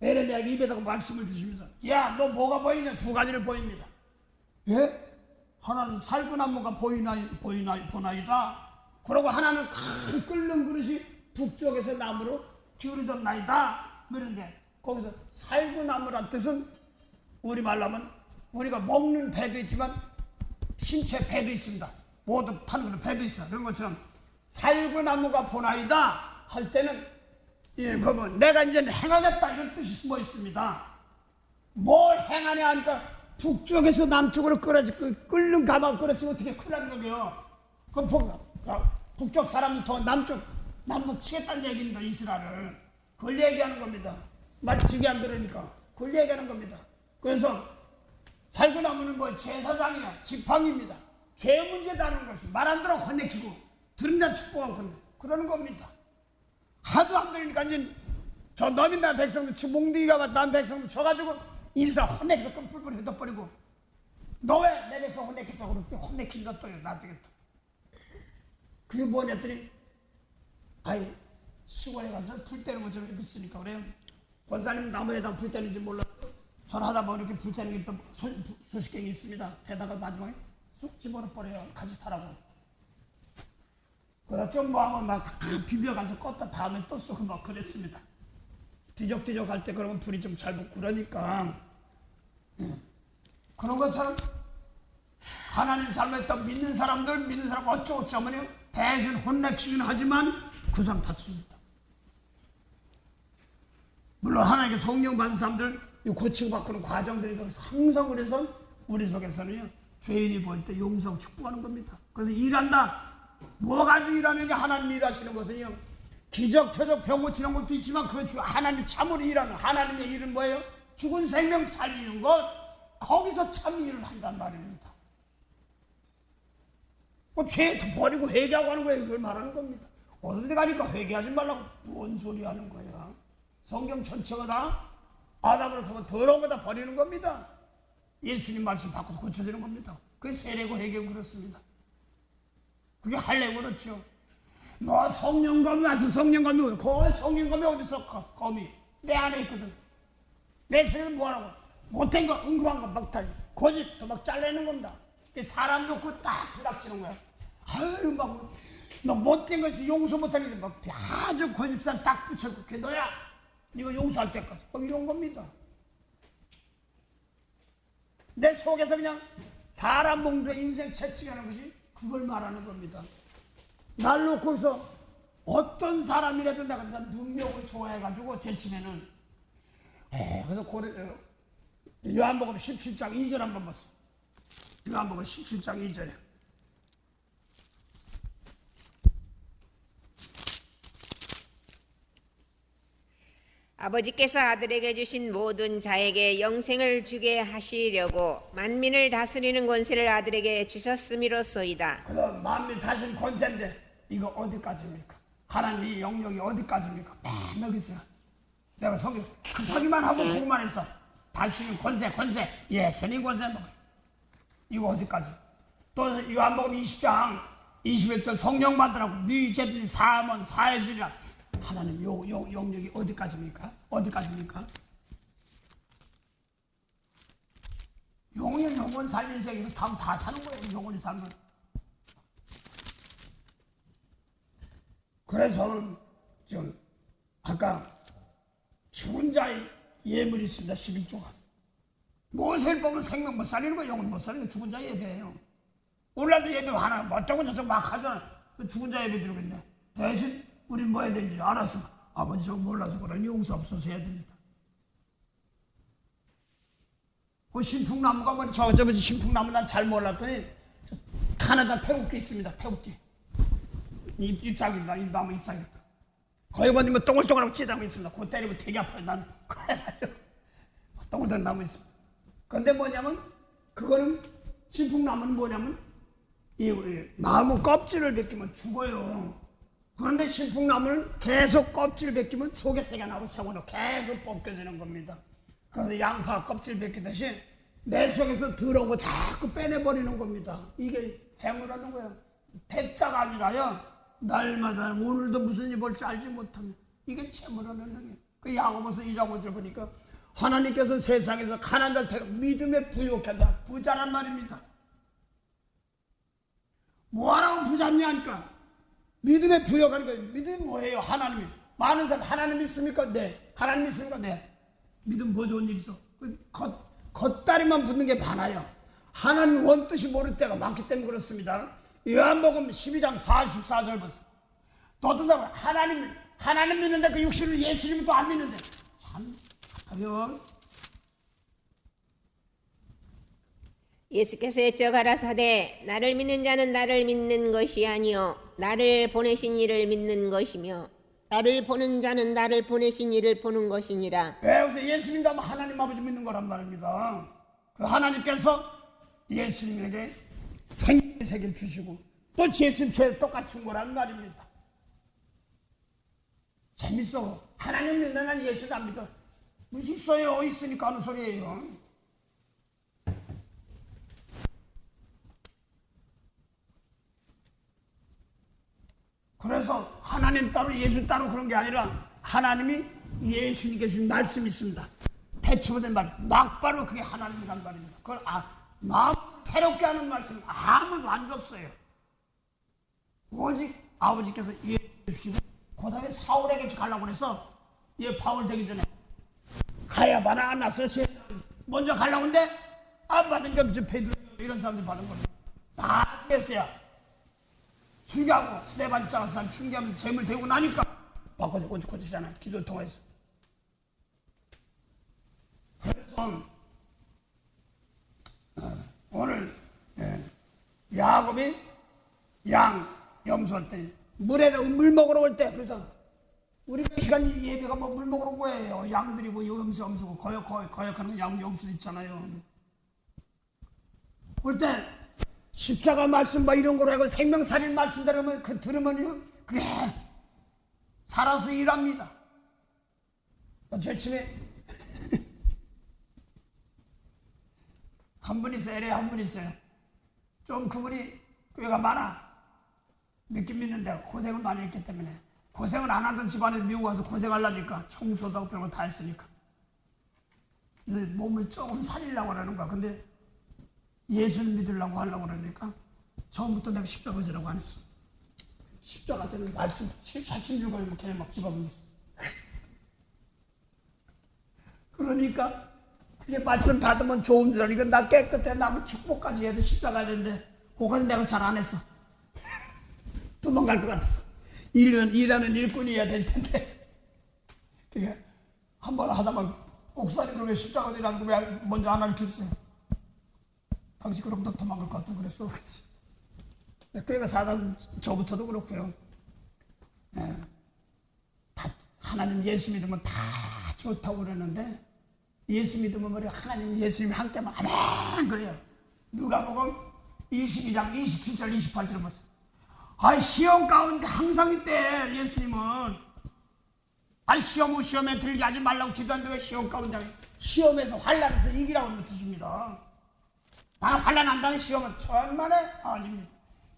에레미야 입에다가 말씀을 주시면서 야, 너 뭐가 보이냐? 2가지를 보입니다. 예? 하나는 살구나무가 보나이다. 그리고 하나는 큰 끓는 그릇이 북쪽에서 나무로 기울어졌나이다. 그런데 거기서 살구나무란 뜻은 우리말로 하면 우리가 먹는 배도 있지만 신체 배도 있습니다. 모두 타는 거는 배도 있어. 그런 것처럼 살구나무가 보나이다 할 때는 그러면 내가 이제 행하겠다 이런 뜻이 숨어 있습니다. 뭘 행하냐 하니까 북쪽에서 남쪽으로 끓는 가마가 끓었으면 어떻게 큰일 거게요. 그럼 북쪽 사람이 더 남북 치겠다는 얘기입니다. 이스라엘을. 그걸 얘기하는 겁니다. 말 지게 안 들으니까 그걸 얘기하는 겁니다. 그래서 살구나무는 뭐 제사장이야. 지팡이입니다. 죄 문제 다루는 것이 말 안 들어 혼내키고 들은 자 축복하고 건데 그러는 겁니다. 하도 안 들으니까 이제 저 너민 난 백성도 몽둥이가 난 백성도 쳐가지고 인사 혼내켜서 끔뿔뿔 흩어버리고 너 왜 내 백성 혼내켰어? 그랬더니 혼내킨 것도 나중에 또 그게 뭐냐 했더니 아이 시골에 가서 불 때는 거 좀 있으니까 그래요. 권사님 나무에다 불 때는지 몰라 전하다 보면 이렇게 불 때는 게 또 수십경이 있습니다. 대다가 마지막에 쑥 집어넣어버려요. 같이 타라고. 그러다 좀 뭐하면 막 비벼가서 껐다 다음에 또 쏘고 막 그랬습니다. 뒤적뒤적 할 때 그러면 불이 좀 잘 붙고 그러니까 그런 것처럼 하나님 잘못했다 믿는 사람 어쩌고저쩌고 하면요 대신 혼내키긴 하지만 그 사람 다칩니다. 물론 하나님께 성령 받은 사람들 고치고 바꾸는 과정들이 항상 그래서 우리 속에서는요 죄인이 보일 때 용서하고 축복하는 겁니다. 그래서 일한다 뭐 가지고 일하는 게 하나님이 일하시는 것은요 기적 표적 병 고치는 것도 있지만 그 하나님이 참으로 일하는 하나님의 일은 뭐예요? 죽은 생명 살리는 것 거기서 참 일을 한단 말입니다. 죄 버리고 회개하고 하는 거예요. 그걸 말하는 겁니다. 어느 데 가니까 회개하지 말라고 뭔 소리 하는 거야. 성경 전체가 다 아담으로서 더러운 거 다 버리는 겁니다. 예수님 말씀 바꿔서 고쳐지는 겁니다. 그게 세례고 회개고 그렇습니다. 그게 할례고 그렇죠. 너 성령검이 와서 성령검이 그 성령검이 어디서 검이 내 안에 있거든. 내 속에서 뭐하라고 못된 거 엉금한 거 막 다 고집도 막 잘라내는 겁니다. 사람 놓고 딱 부닥치는 거야. 아유 막 못된 것이 용서 못하는 게 막 아주 고집산 딱 붙여고 그게 너야. 이거 용서할 때까지 막 이런 겁니다. 내 속에서 그냥 사람 몸도 인생 채찍하는 것이 그걸 말하는 겁니다. 날 놓고서 어떤 사람이라도 내가 능력을 좋아해가지고 제치면은 그래서 요한복음 17장 2절 한번 보세요. 요한복음 17장 2절에 아버지께서 아들에게 주신 모든 자에게 영생을 주게 하시려고 만민을 다스리는 권세를 아들에게 주셨음이로소이다. 그럼 만민을 다스리는 권세인데 이거 어디까지입니까? 하나님의 영역이 어디까지입니까? 맨 여기 있어요. 내가 성경 급하기만 하고 보고만 했어. 다스리는 권세 예수님 권세 뭐 이거 어디까지? 또 요한복음 20장 21절 성령 받으라고 네 죄들이 사하면 사해주리라. 하나님 영역이 어디까지입니까? 영원 살린 세계 다음 다 사는 거예요. 영원히 살면. 그래서 지금 아까 죽은 자의 예물이 있습니다. 11조가 모세를 보면 생명 못 살리는 거 영원 못 살리는 거 죽은 자 예배예요. 오늘날도 예배 하나 어쩌고 저쩌고 막 하잖아. 그 죽은 자 예배 드리겠네. 대신 우리 뭐 해야 되는지 알아서 아버지 저 몰라서 그러니 용서없어서 해야 됩니다. 그 신풍나무가 뭐지? 저번에 신풍나무 난 잘 몰랐더니 카나다 태국기 있습니다. 태국기 잎사귀다 이 나무 잎사귀다. 거기 보니 뭐 동글동글하고 찌다고 있습니다. 그거 때리면 되게 아파요. 나는 그래가지고 동글동글 나무 있습니다. 그런데 뭐냐면 그거는 신풍나무는 뭐냐면 이 나무 껍질을 벗기면 죽어요. 그런데 신풍나무는 계속 껍질을 벗기면 속에 새가 나고 새우는 계속 벗겨지는 겁니다. 그래서 양파 껍질 벗기듯이 내 속에서 더러운 거 자꾸 빼내버리는 겁니다. 이게 재물하는 거예요. 됐다가 아니라요. 날마다 오늘도 무슨 일 볼지 알지 못하면 이게 재물하는 거예요. 그 야고보서 2장 5절 보니까 하나님께서 세상에서 가난한 자를 믿음에 부유하다. 부자란 말입니다. 뭐하라고 부자냐 하니까 믿음에 부여가는 거예요. 믿음이 뭐예요? 하나님이. 많은 사람 하나님 믿습니까? 네. 하나님 믿습니까? 네. 믿음 뭐 좋은 일 있어? 겉다리만 붙는 게 많아요. 하나님 원뜻이 모를 때가 많기 때문에 그렇습니다. 요한복음 12장 44절 보세요. 어떤 사람은 하나님 믿는데 그 육신을 예수님은 또 안 믿는데 참 답답해요. 예수께서 여쭤 가라사대 나를 믿는 자는 나를 믿는 것이 아니요 나를 보내신 이를 믿는 것이며 나를 보는 자는 나를 보내신 이를 보는 것이니라. 그래서 예수 믿다면 하나님 아버지 믿는 거란 말입니다. 그 하나님께서 예수님에게 생명의 세계를 주시고 또 예수님 죄에 똑같이 준 거란 말입니다. 재밌어. 하나님 믿는 난 예수 안 믿어. 무식어요 있으니까 하는 소리예요. 그래서 하나님 따로 예수 따로 그런 게 아니라 하나님이 예수님께 주신 말씀이 있습니다. 대치부된 말씀 막바로 그게 하나님이란 말입니다. 그걸 마음 새롭게 하는 말씀 아무도 안 줬어요. 오직 아버지께서 예수 주시고 그 다음에 사울에게 가려고 그래서 얘 바울 되기 전에 가야만 안 났어요. 먼저 가려고 했는데 안 받은 게 없지. 베드로 이런 사람들이 받은 거예요. 다 했어요. 순교하고 스데반 집사한 사람 순교하면서 재물 대고 나니까 바꿔서 꼬치꼬치잖아요. 기도를 통해서. 그래서 오늘 야곱이 양 염소할 때 물에다 물 먹으러 올 때 그래서 우리 시간 예배가 뭐 물 먹으러 온 거예요. 양들이 뭐 염소고 거역하는 양 염소 있잖아요. 올 때 십자가 말씀 뭐 이런 거로 하고 생명살인 말씀 들으면 들으면요 그게 살아서 일합니다. 절침에 한 분 있어요. LA 한 분 있어요. 좀 그분이 교회가 많아. 믿긴 믿는데 고생을 많이 했기 때문에 고생을 안 하던 집안에 미국 와서 고생하려니까 청소도 하고 별거 다 했으니까 몸을 조금 살리려고 그러는 거야. 근데 예수를 믿으려고 하려고 그러니까 처음부터 내가 십자가지라고 안 했어. 십자가지는 말씀 사진 주고 걔네 막 집어넣었어. 그러니까 그게 말씀 받으면 좋은 줄 알고 나 깨끗해 나무 축복까지 해야 돼. 십자가 되는데 그거는 내가 잘 안 했어. 도망갈 것 같았어. 일하는 일꾼이어야 될 텐데. 그러니까 한 번 하다가 옥살이를 왜 십자가 되라는 거 왜 먼저 안 알려줬어요? 당신 그럼 너 도망갈 것 같아 그랬어. 그렇지. 교회가 사람 저부터도 그렇고요. 하나님 예수 믿으면 다 좋다고 그러는데 예수 믿으면 뭐래 하나님 예수님이 함께하면 아멘 그래요. 누가복음 22장 27절 28절을 보세요. 시험 가운데 항상 있대 예수님은. 시험에 들게 하지 말라고 기도하는데 왜 시험 가운데 시험에서 환난에서 이기라고 주십니다. 나는 환난한다는 시험은 천만에 아닙니다.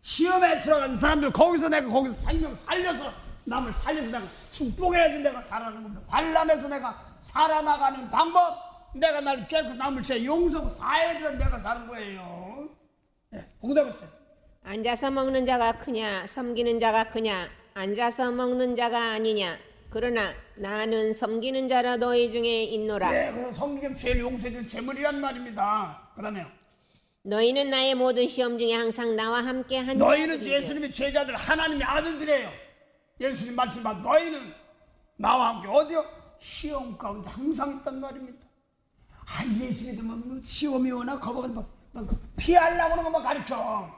시험에 들어간 사람들 거기서 생명 살려서 남을 살려서 내가 축복해야지 내가 살아나는 겁니다. 환난에서 내가 살아나가는 방법 내가 날 깨끗 남을 죄 용서하고 사해줘 내가 사는 거예요. 공부해보세요. 앉아서 먹는 자가 크냐 섬기는 자가 크냐 앉아서 먹는 자가 아니냐 그러나 나는 섬기는 자라 너희 중에 있노라. 그래서 섬기면 죄를 용서해줄 재물이란 말입니다. 그 다음에요. 너희는 나의 모든 시험 중에 항상 나와 함께 한 너희는 자들이죠. 예수님의 제자들 하나님의 아들들이에요. 예수님 말씀만 너희는 나와 함께 어디요? 시험 가운데 항상 있단 말입니다. 예수 믿으면 시험이 오나 겁은 피하려고 하는 것만 가르쳐.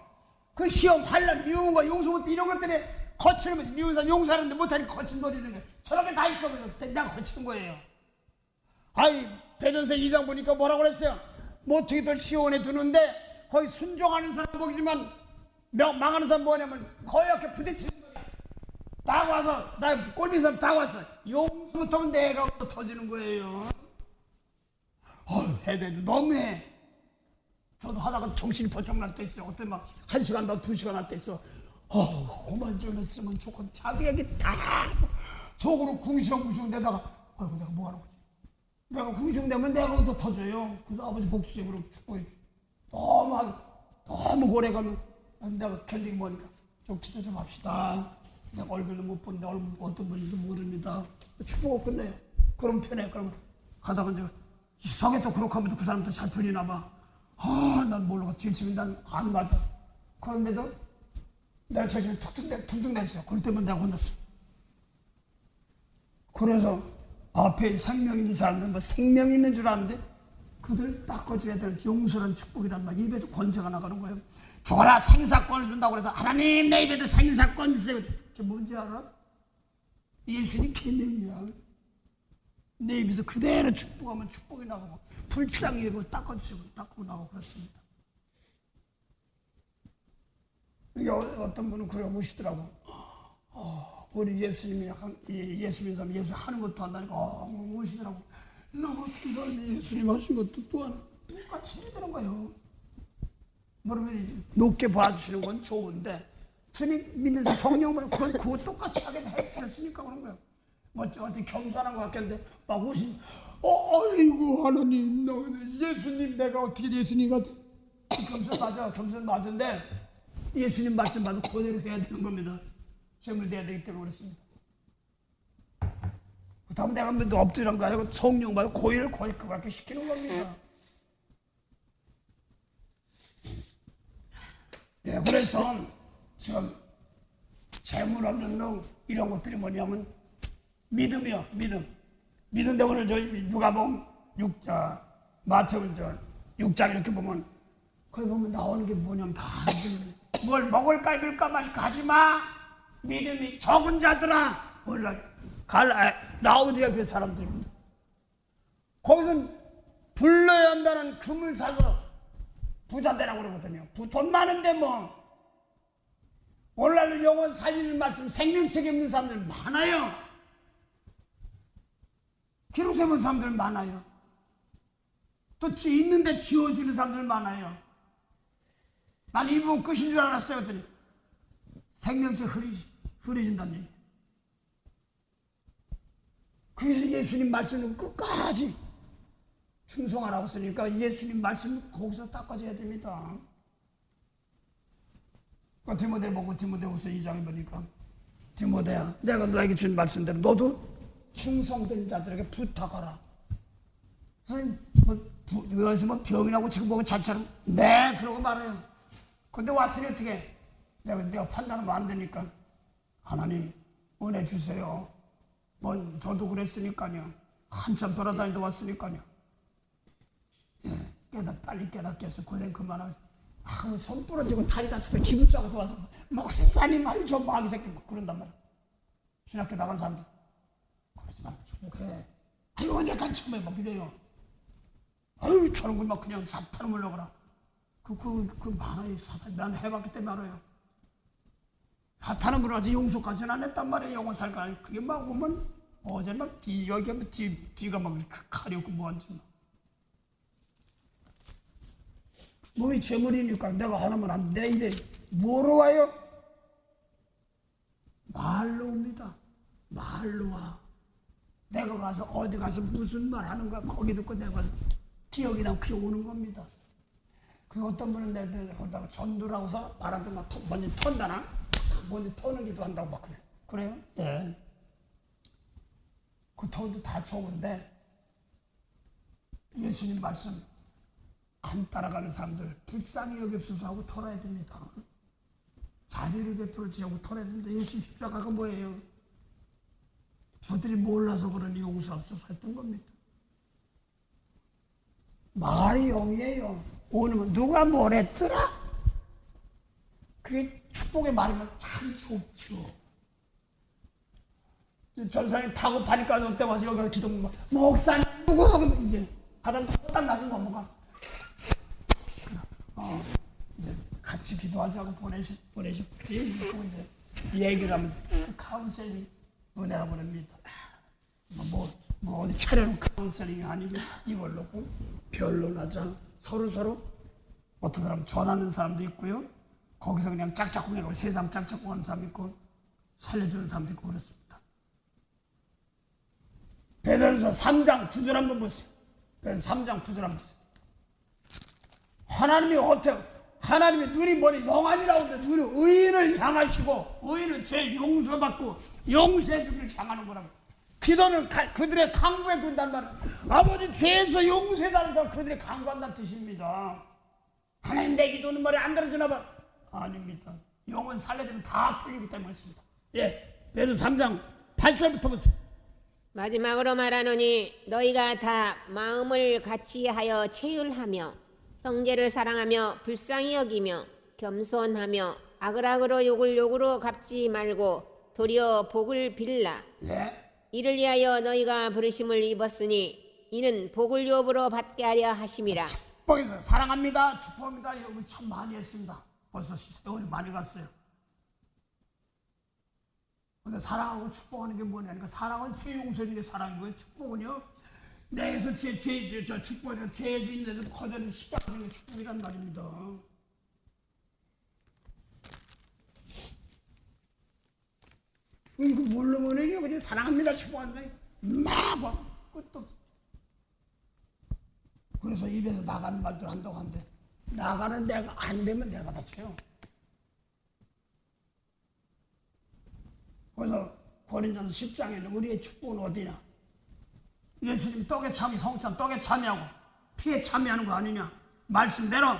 그 시험 환난 미운 거 용서 못해 이런 것 때문에 거치는 미운 사람 용서하는데 못하니까 거친 노리는 거예요. 저렇게 다 있어. 그래서 내가 거치는 거예요. 베드로서 2장 보니까 뭐라고 그랬어요? 모퉁이들 시온에 두는데 거기 순종하는 사람 보이지만 망하는 사람 뭐냐면 거역에 부딪히는 거예요. 다 와서 나 꼴린 사람 다 왔어. 용서 못하면 내가 터지는 거예요. 해도 너무해. 저도 하다가 정신이 번쩍 날 때 있어요. 그때 막 1시간 나 2시간 할 때 있어. 그만 좀 했으면 좋고 자기 얘기 다 속으로 궁시렁궁시렁 대다가 내가 뭐 하는 거지? 내가 궁시렁대면 내가 어디서 터져요. 그래서 아버지 복수적으로 축복해 줘. 너무 오래 가면 내가 견디기 뭐니까 좀 기도 좀 합시다. 내가 얼굴도 못 보는데 어떤 분인지도 모릅니다. 축복을 끝내요. 그럼 편해. 그러면 가다가 이제 이상하게 또 그렇게 하면 그 사람도 잘 풀리나 봐. 난 모르고 질침이 난 안 맞아. 그런데도 내가 질침이 툭툭 냈어요. 그럴 때만 내가 혼났어. 그래서 앞에 생명 있는 사람들 뭐 생명 있는 줄 아는데 그들 닦아줘야 될 용서란 축복이란 말 입에서 권세가 나가는 거예요. 줘라 생사권을 준다고 그래서 하나님 내 입에도 생사권 주세요. 그게 뭔지 알아? 예수님 계명이야. 내 입에서 그대로 축복하면 축복이 나가고 불쌍히 닦아주시고 닦고 나가고 그렇습니다. 이게 어떤 분은 그래 보시더라고. 우리 예수님이 예수 믿는 사람 예수 하는 것도 한다니까 보시더라고. 나 같은 사람이 예수님 하신 것도 또한 똑같이 해야 되는 거예요. 여러분이 높게 봐주시는 건 좋은데 주님 믿는 사람 성령만 그거 똑같이 하게 했으니까 그런 거예요. 어찌 겸손한 것 같겠는데 막 오신 아이고 하나님 나 예수님 내가 어떻게 예수님 같은 겸손 맞은데 예수님 말씀 받고 그대로 해야 되는 겁니다. 재물돼야 되기 때문에 그렇습니다. 다음에 내가 뭐 엎드리는 거 아니고 성령 받고 고의를 그렇게 시키는 겁니다. 네, 그래서 지금 재물 없는 놈 이런 것들이 뭐냐면 믿음이요, 믿음. 믿음인데 오늘 저희 누가복음 6장, 마태복음 6장 이렇게 보면 거기 보면 나오는 게 뭐냐면 다 뭘 먹을까 입을까 마실까 하지 마. 믿음이 적은 자들아. 라우디아 그 사람들입니다. 거기서 불러야 한다는 금을 사서 부자 되라고 그러거든요. 돈 많은데 뭐. 오늘날 영원 살리는 말씀 생명책이 없는 사람들 많아요. 기록해본 사람들 많아요. 또 있는데 지워지는 사람들 많아요. 난 이 부분 끝인 줄 알았어요. 그랬더니 생명책 흐려진다는 얘기. 그래서 예수님 말씀은 끝까지 충성하라고 쓰니까 예수님 말씀은 거기서 닦아져야 됩니다. 디모데 보고 디모데후서 2장에 보니까 디모데야 내가 너에게 준 말씀대로 너도 충성된 자들에게 부탁하라. 선생님 여기서 뭐 병이라고 지금 보고 자처럼 네 그러고 말해요. 근데 왔으니 어떻게 내가 판단하면 안 되니까 하나님 은혜 주세요. 뭐 저도 그랬으니까요. 한참 돌아다니다 왔으니까요. 빨리 깨닫겠어. 고생 그만하세요. 손 부러지고 다리 다쳐서 기분 싸고 와서 목사님 아유 저 마귀 새끼 막 그런단 말이야. 신학교 나간 사람들 그러지 말고 축복해. 아유 언제까지 처음에 막 이래요. 아유 저런 걸 막 그냥 사탄을 물러가라. 그 많아요. 사탄 난 해봤기 때문에 알아요. 사탄은 물러가지 용서까지는 안 했단 말이에요. 영원 살까 아니 그게 막 보면 어제 막 여기 하면 뒤가 막 칼이 없고 뭐한지 막. 뭐이 재물이니까 내가 하나만 안 돼. 이래 뭐로 와요? 말로 옵니다. 말로 와. 내가 가서 어디 가서 무슨 말 하는 거야 거기 듣고 내가 가서 기억이 나고 그게 오는 겁니다. 그 어떤 분은 내들 한다고 전도라고서 바람도 막 먼저 턴다나 먼저 터는 기도 한다고 막 그래. 그래요? 예. 그 턴도 다 좋은데 예수님 말씀 안 따라가는 사람들 불쌍히 여깁소서 하고 털어야 됩니다. 자비를 베풀어 주자고 털어야 됩니다. 예수 십자가가 뭐예요? 저들이 몰라서 그러니 용서하옵소서 했던 겁니다. 말이 영이에요. 오늘은 누가 뭐랬더라? 그게 축복의 말이면 참 좋죠. 전사님 타고 파니까 너 때 와서 여기 기도 목사님 누구 하고 이제 하다 딱 나중 넘어가. 이제 같이 기도하자고 보내셨지. 그리고 이제 얘기를 하면 카운셀링 은혜라고 그럽니다. 뭐 어디 차려놓은 카운셀링이 아니고 이걸로 변론하자. 서로 어떤 사람 전하는 사람도 있고요. 거기서 그냥 짝짝꿍해놓고 세상 짝짝꿍하는 사람 있고 살려주는 사람도 있고 그렇습니다. 베드로서 3장 9절 한번 보세요. 베드로서 3장 9절 한번 보세요. 하나님이 눈이 뭐니 영안이라고 하는데 눈이 의인을 향하시고 의인은 죄 용서받고 용서해 주기를 향하는 거라고. 기도는 그들의 강구에 둔단 말이에요. 아버지 죄에서 용서해달라는 사람 그들이 강구한다는 뜻입니다. 하나님 내 기도는 머리 안 들어주나 봐. 아닙니다. 영혼 살려주면 다 풀리기 때문에 그렇습니다. 예, 베드로서 3장 8절부터 보세요. 마지막으로 말하노니 너희가 다 마음을 같이하여 체휼하며 형제를 사랑하며 불쌍히 여기며 겸손하며 악을 욕을 욕으로 갚지 말고 도리어 복을 빌라. 예. 이를 위하여 너희가 부르심을 입었으니 이는 복을 유업으로 받게 하려 하심이라. 축복에서 사랑합니다. 축복합니다. 여러분 참 많이 했습니다. 벌써 세월이 많이 갔어요. 근데 사랑하고 축복하는 게 뭐냐니까 사랑은 죄 용서인데 사랑이고요. 축복은요 내에서 저 축복은 죄에서 인내서 커져서 십자가 중에 축복이란 말입니다. 이거 모르면은요 그냥 사랑합니다 축복한다 막 끝도 없어. 그래서 입에서 나가는 말들 한다고 하는데 나가는 내가 안 되면 내가 다쳐요. 그래서 고린도서 10장에는 우리의 축복은 어디냐? 예수님 떡에 참이 성찬 떡에 참여하고 피에 참여하는 거 아니냐? 말씀대로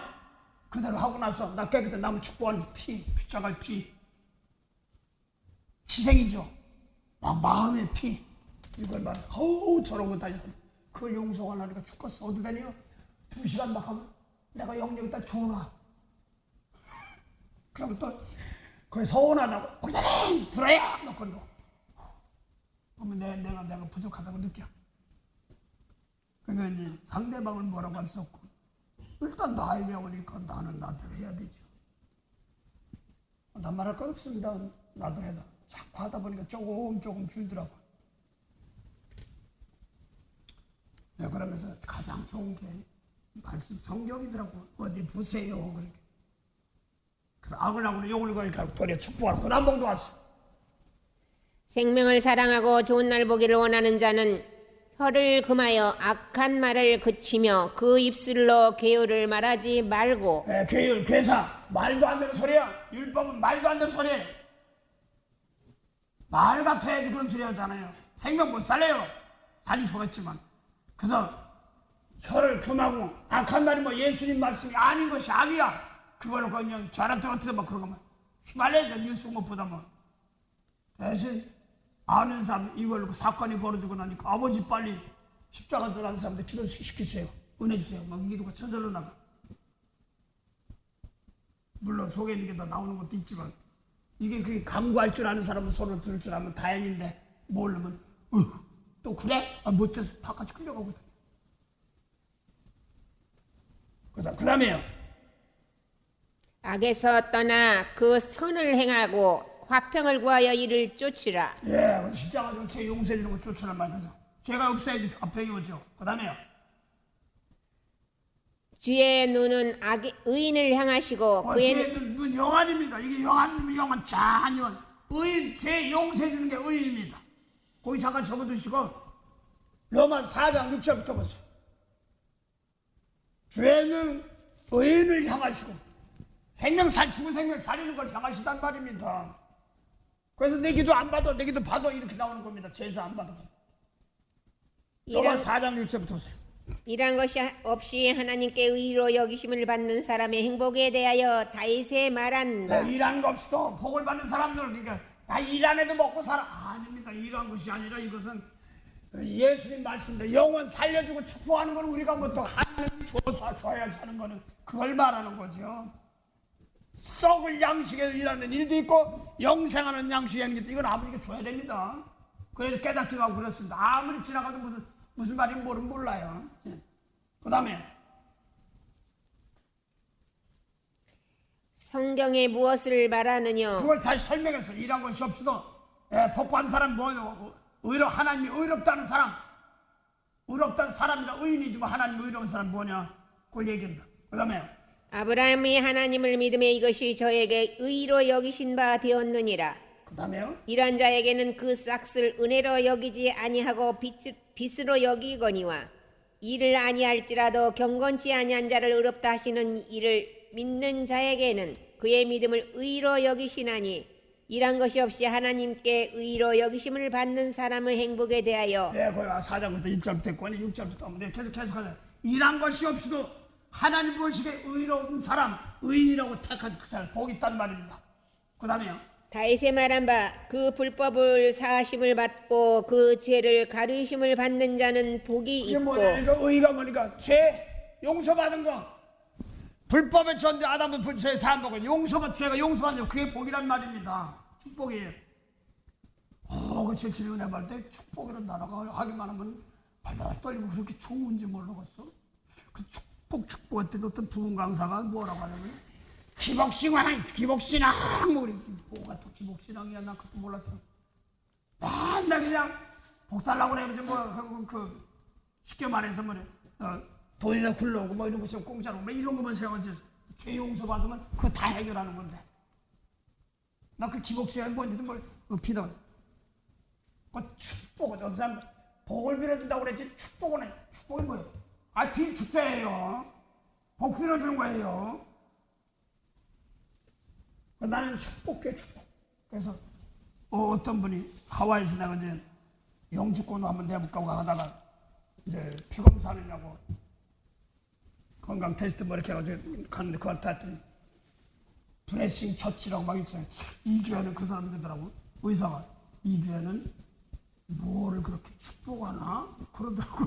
그대로 하고 나서 나 깨끗한 남을 축복하는 핏자갈 피 희생이죠. 막 마음의 피 이걸 말 어우 저런 거 다시 그걸 용서가 나니까 죽겠어. 어디 다녀? 2시간 막 하면 내가 영역에다 전화 그러면 또 거기 서운하다고 목사님 들어요 막 그러고 그러면 내가 부족하다고 느껴. 그러니까 이제 상대방을 뭐라고 할 수 없고 일단 나이려고 하니까 나는 나대로 해야 되죠. 난 말할 건 없습니다. 나도 해다 자꾸 하다 보니까 조금 줄더라고. 네, 그러면서 가장 좋은 게 말씀 성경이더라고. 어디 보세요 그렇게. 그래서 악을 하고 욕을 거니까 도리어 축복하고 고난봉도 왔어. 생명을 사랑하고 좋은 날 보기를 원하는 자는 혀를 금하여 악한 말을 그치며 그 입술로 계율을 말하지 말고. 네, 계율, 괴사 말도 안 되는 소리야. 율법은 말도 안 되는 소리예요. 말 같아야지 그런 소리 하잖아요. 생명 못 살려요. 살릴 수가 있지만. 그래서 혀를 금하고 악한 말이 뭐 예수님 말씀이 아닌 것이 악이야. 그거를 그냥 잘한 떨어뜨려 막 그런 거만 휘말려야죠. 뉴스 못 보다 뭐. 대신 아는 사람 이걸로 사건이 벌어지고 나니까 아버지 빨리 십자가 들어간 사람들 기도시키세요. 은혜 주세요. 막 기도가 저절로 나가. 물론 속에 있는 게 다 나오는 것도 있지만 이게 그게 강구할 줄 아는 사람은 서로 들을 줄 알면 다행인데 모르면 또 그래? 못해서 바깥이 끌려가거든. 그래서 그 다음에요. 악에서 떠나 그 선을 행하고 화평을 구하여 이를 쫓으라. 예, 십자가 지고 죄 용서해 주는 거 쫓으란 말이죠. 죄가 없어야지 화평이 오죠. 그 다음에요. 주의 눈은 의인을 향하시고 죄의 눈 영안입니다. 이게 영안 잔연. 의인, 죄 용서해 주는 게 의인입니다. 거기 잠깐 접어두시고 로마 4장 6절부터 보세요. 죄는 의인을 향하시고 죽은 생명 살리는 걸 향하시단 말입니다. 그래서 내 기도 안 받아, 내 기도 받아 이렇게 나오는 겁니다. 제사 안 받아. 로마 4장 6절부터 보세요. 이런 것이 없이 하나님께 의로 여기심을 받는 사람의 행복에 대하여 다윗의 말한다. 네, 일하는 거 없이도 복을 받는 사람들, 그러니까 나 일 안 해도 먹고 살아. 아닙니다. 일한 것이 아니라 이것은 예수님 말씀대 영원 살려주고 축복하는 건 우리가 뭐 또 하나님 줘야지 하는 거는 그걸 말하는 거죠. 썩을 양식에서 일하는 일도 있고 영생하는 양식에 있는 게 이건 아버지가 줘야 됩니다. 그래서 깨닫지 않고 그렇습니다. 아무리 지나가도 무슨 말인지 몰라요. 그 다음에 성경에 무엇을 말하느냐? 그걸 다시 설명해서 일한 것이 없어도 복받은 사람 뭐예요? 의로 하나님이 의롭다는 사람, 의롭다는 사람이라 의인이지만 하나님이 의로운 사람 뭐냐? 그걸 얘기합니다. 그 다음에 아브라함이 하나님을 믿음에 이것이 저에게 의로 여기신 바 되었느니라. 그 다음에요. 이런 자에게는 그 싹을 은혜로 여기지 아니하고 빚으로 여기거니와 이를 아니할지라도 경건치 아니한 자를 의롭다 하시는 이를 믿는 자에게는 그의 믿음을 의로 여기시나니 이란 것이 없이 하나님께 의로 여기심을 받는 사람의 행복에 대하여. 네, 거기 4장부터 1절부터 했고 6절부터 하면 계속하자. 이란 것이 없이도 하나님 보시기에 의로운 사람, 의인이라고 택한 그 사람 복이 있단 말입니다. 그 다음에요. 다윗의 말한 바 그 불법을 사하심을 받고 그 죄를 가르심을 받는 자는 복이 이게 있고. 뭐냐? 이거 의가 뭐니까 죄 용서받은 거. 불법의 전대 아담은 불죄 사한 거고 용서가 죄가 용서받는 거 그게 복이란 말입니다. 축복이에요. 그 70년 은혜 받을 때 축복이라는 단어가 하기만 하면 발발 떨리고 그렇게 좋은지 모르겠어. 그 축복할 때도 어떤 부흥 강사가 뭐라고 하냐면 기복신앙 뭐 뭐가 또 기복신앙이야. 나 그것도 몰랐어. 맨날 그냥 복 달라고 그래. 뭐 쉽게 말해서 뭐래 돈이나 굴러오고 뭐 이런 것이 공짜로 뭐 이런 것만 생각하지. 죄 용서 받으면 그거 다 해결하는 건데. 나 그 기복신앙이 뭔지도 피던. 그 축복은 어떤 사람 복을 빌어준다고 그랬지. 축복이 뭐예요? 빌 축제예요. 복 빌어주는 거예요. 나는 축복해. 그래서 어떤 분이 하와이에서 내가 이제 영주권을 한번 내볼까 하다가 이제 피검사하느냐고 건강 테스트 뭐 이렇게 해가지고 갔는데 그걸 다 했더니 브레싱 처치라고 막 있어요. 이 교회는 그 사람이 그러더라고. 의사가 이 교회는 뭐를 그렇게 축복하나 그러더라고.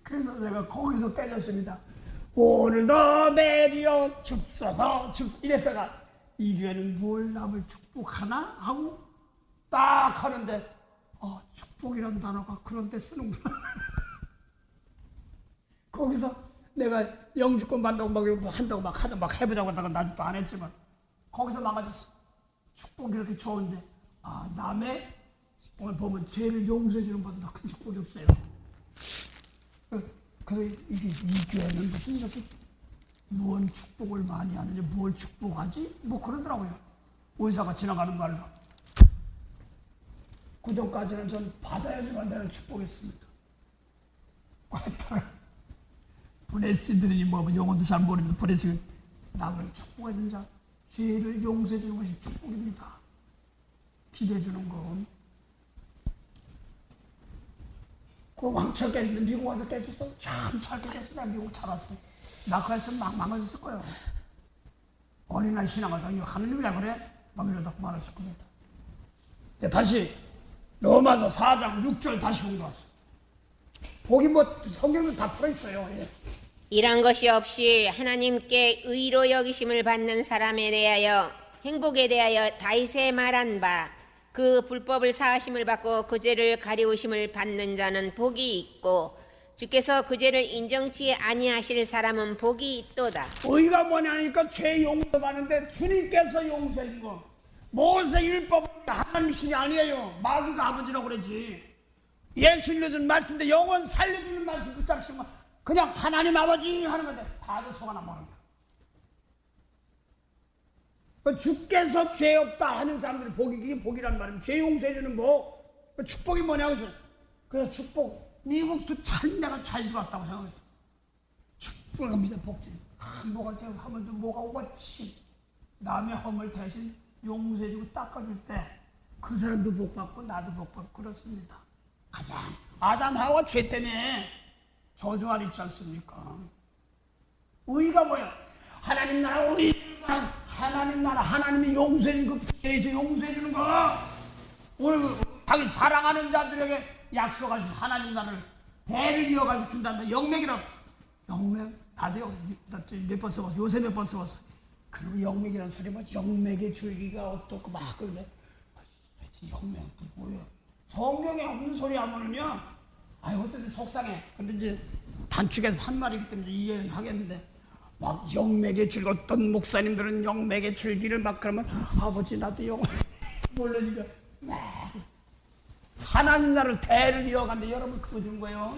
그래서 제가 거기서 깨졌습니다. 오늘도 내리어 줍소서 이랬다가 이 교회는 뭘 남을 축복하나 하고 딱 하는데 축복이라는 단어가 그런 데 쓰는구나. 거기서 내가 영주권 받는다고 막 한다고 막 해보자고 하다가 나도 안 했지만 거기서 망가졌어. 축복이 이렇게 좋은데 남의 오늘 보면 죄를 용서해 주는 것보다 더 큰 축복이 없어요. 그래서 이 교회는 무슨 이렇게 무언 축복을 많이 하는지 뭘 축복하지? 뭐 그러더라고요. 의사가 지나가는 말로. 그 전까지는 전 받아야지만 되는 축복이었습니다. 그랬다가 브레시들이 뭐 영어도 잘 모르는데 브레시 남을 축복해준 자 죄를 용서해 주는 것이 축복입니다. 기도해 주는 건. 그 왕처 깨졌는데 미국 와서 깨졌어. 참 잘 깨졌어. 나 미국 잘 왔어. 나 그랬으면 막 망가졌을 거예요. 어린아이 신앙하다니 하느님 왜 그래? 막 이러다 말았을 겁니다. 다시 로마서 4장 6절 다시 공부했어. 복이 뭐 성경은 다 풀어있어요. 이런 것이 없이 하나님께 의로 여기심을 받는 사람에 대하여 행복에 대하여 다윗의 말한 바 그 불법을 사하심을 받고 그 죄를 가리우심을 받는 자는 복이 있고 주께서 그 죄를 인정치 아니하실 사람은 복이 있도다. 의가 뭐냐니까 죄 용서받는데 주님께서 용서해 준 거. 모세 율법 하나님 신이 아니에요. 마귀가 아버지라고 그랬지. 예수 일러주는 말씀인데 영원 살려주는 말씀 붙잡으시면 그냥 하나님 아버지 하는 건데 다들 속아 넘어가는 거야. 주께서 죄 없다 하는 사람들이 복이, 이게 복이란 말이면 죄 용서해 주는 복. 축복이 뭐냐고 해서 그래서 축복 미국도 참 내가 잘 들어왔다고 생각했어. 축복을 믿어 복지. 뭐가 제가 하면 좀 뭐가 오겠지. 남의 허물 대신 용서해 주고 닦아줄 때 그 사람도 복 받고 나도 복 받고 그렇습니다. 가장 아담 하와 죄 때문에 저주가 있지 않습니까? 의가 뭐야? 하나님 나라 의 하나님 나라 하나님이 용서해 주는 거 죄에서 용서해 주는 거 오늘 자기 사랑하는 자들에게 약속하신 하나님 나라를 대를 이어가게 준다는데 영맥이라고. 영맥 나도 몇 번 써봤어. 요새 몇 번 써봤어. 그리고 영맥이라는 소리 뭐 영맥의 줄기가 어떻고 막 그러네. 대체 영맥도 뭐야? 성경에 없는 소리 하면은요 어떤 속상해. 근데 이제 단축해서 한 말이기 때문에 이해는 하겠는데 막 영맥의 줄기 어떤 목사님들은 영맥의 줄기를 막 그러면 아버지 나도 영맥 모르니까 막 하나님 나라를 대를 이어가는데 여러분 그거 준 거예요.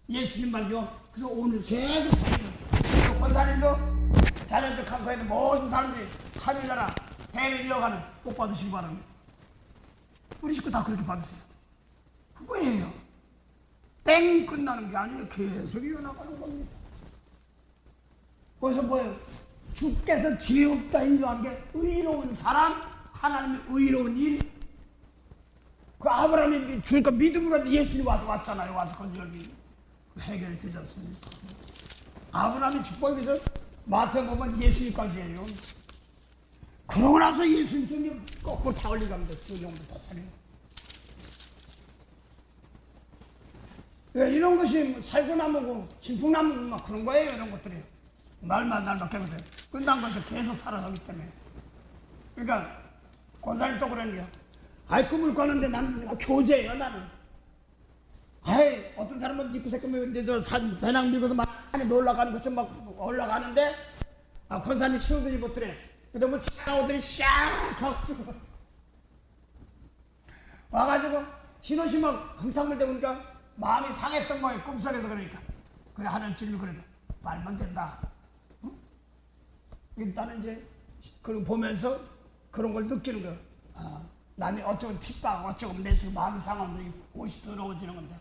예수님 말이요. 그래서 오늘 계속 권사님도 자녀적 한 거에도 모든 사람들이 하늘나라 대를 이어가는 복 받으시기 바랍니다. 우리 식구 다 그렇게 받으세요. 그거예요. 땡 끝나는 게 아니에요. 계속 이어나가는 겁니다. 그래서 뭐예요? 주께서 죄 없다 인정한 게 의로운 사람, 하나님의 의로운 일. 그 아브라함이 주니까 믿음으로 예수님이 왔잖아요. 와서 건설이 해결이 되지 않습니까? 아브라함이 축복에 대해서 마태 보면 예수님까지예요. 그러고 나서 예수님 좀 거꾸로 다 올리갑니다. 두 영도 다 살려. 이런 것이 살구나무고 진풍나무고 막 그런 거예요. 이런 것들이 날마다 깨거든. 끝난 것이 계속 살아서기 때문에. 그러니까 권사님 또 그러는 거야. 꿈을 꿨는데 나는 교제예요. 나는. 어떤 사람은 니꾸새끼면 이제 저 산 배낭 미고서 막 산에 올라가는 것처럼 막 올라가는데 권사님 신호들이 못들래. 근데 뭐 차오들이 샥 가가지고 와가지고 신호시 막 흥탕물 대보니까 마음이 상했던 거예요. 꿈속에서. 그러니까 그래 하는 진리 그래도 말만 된다. 응? 일단은 이제 그걸 보면서 그런 걸 느끼는 거예요. 남이 어쩌면 핍박, 어쩌면 내수 마음이 상하면 옷이 더러워지는 건데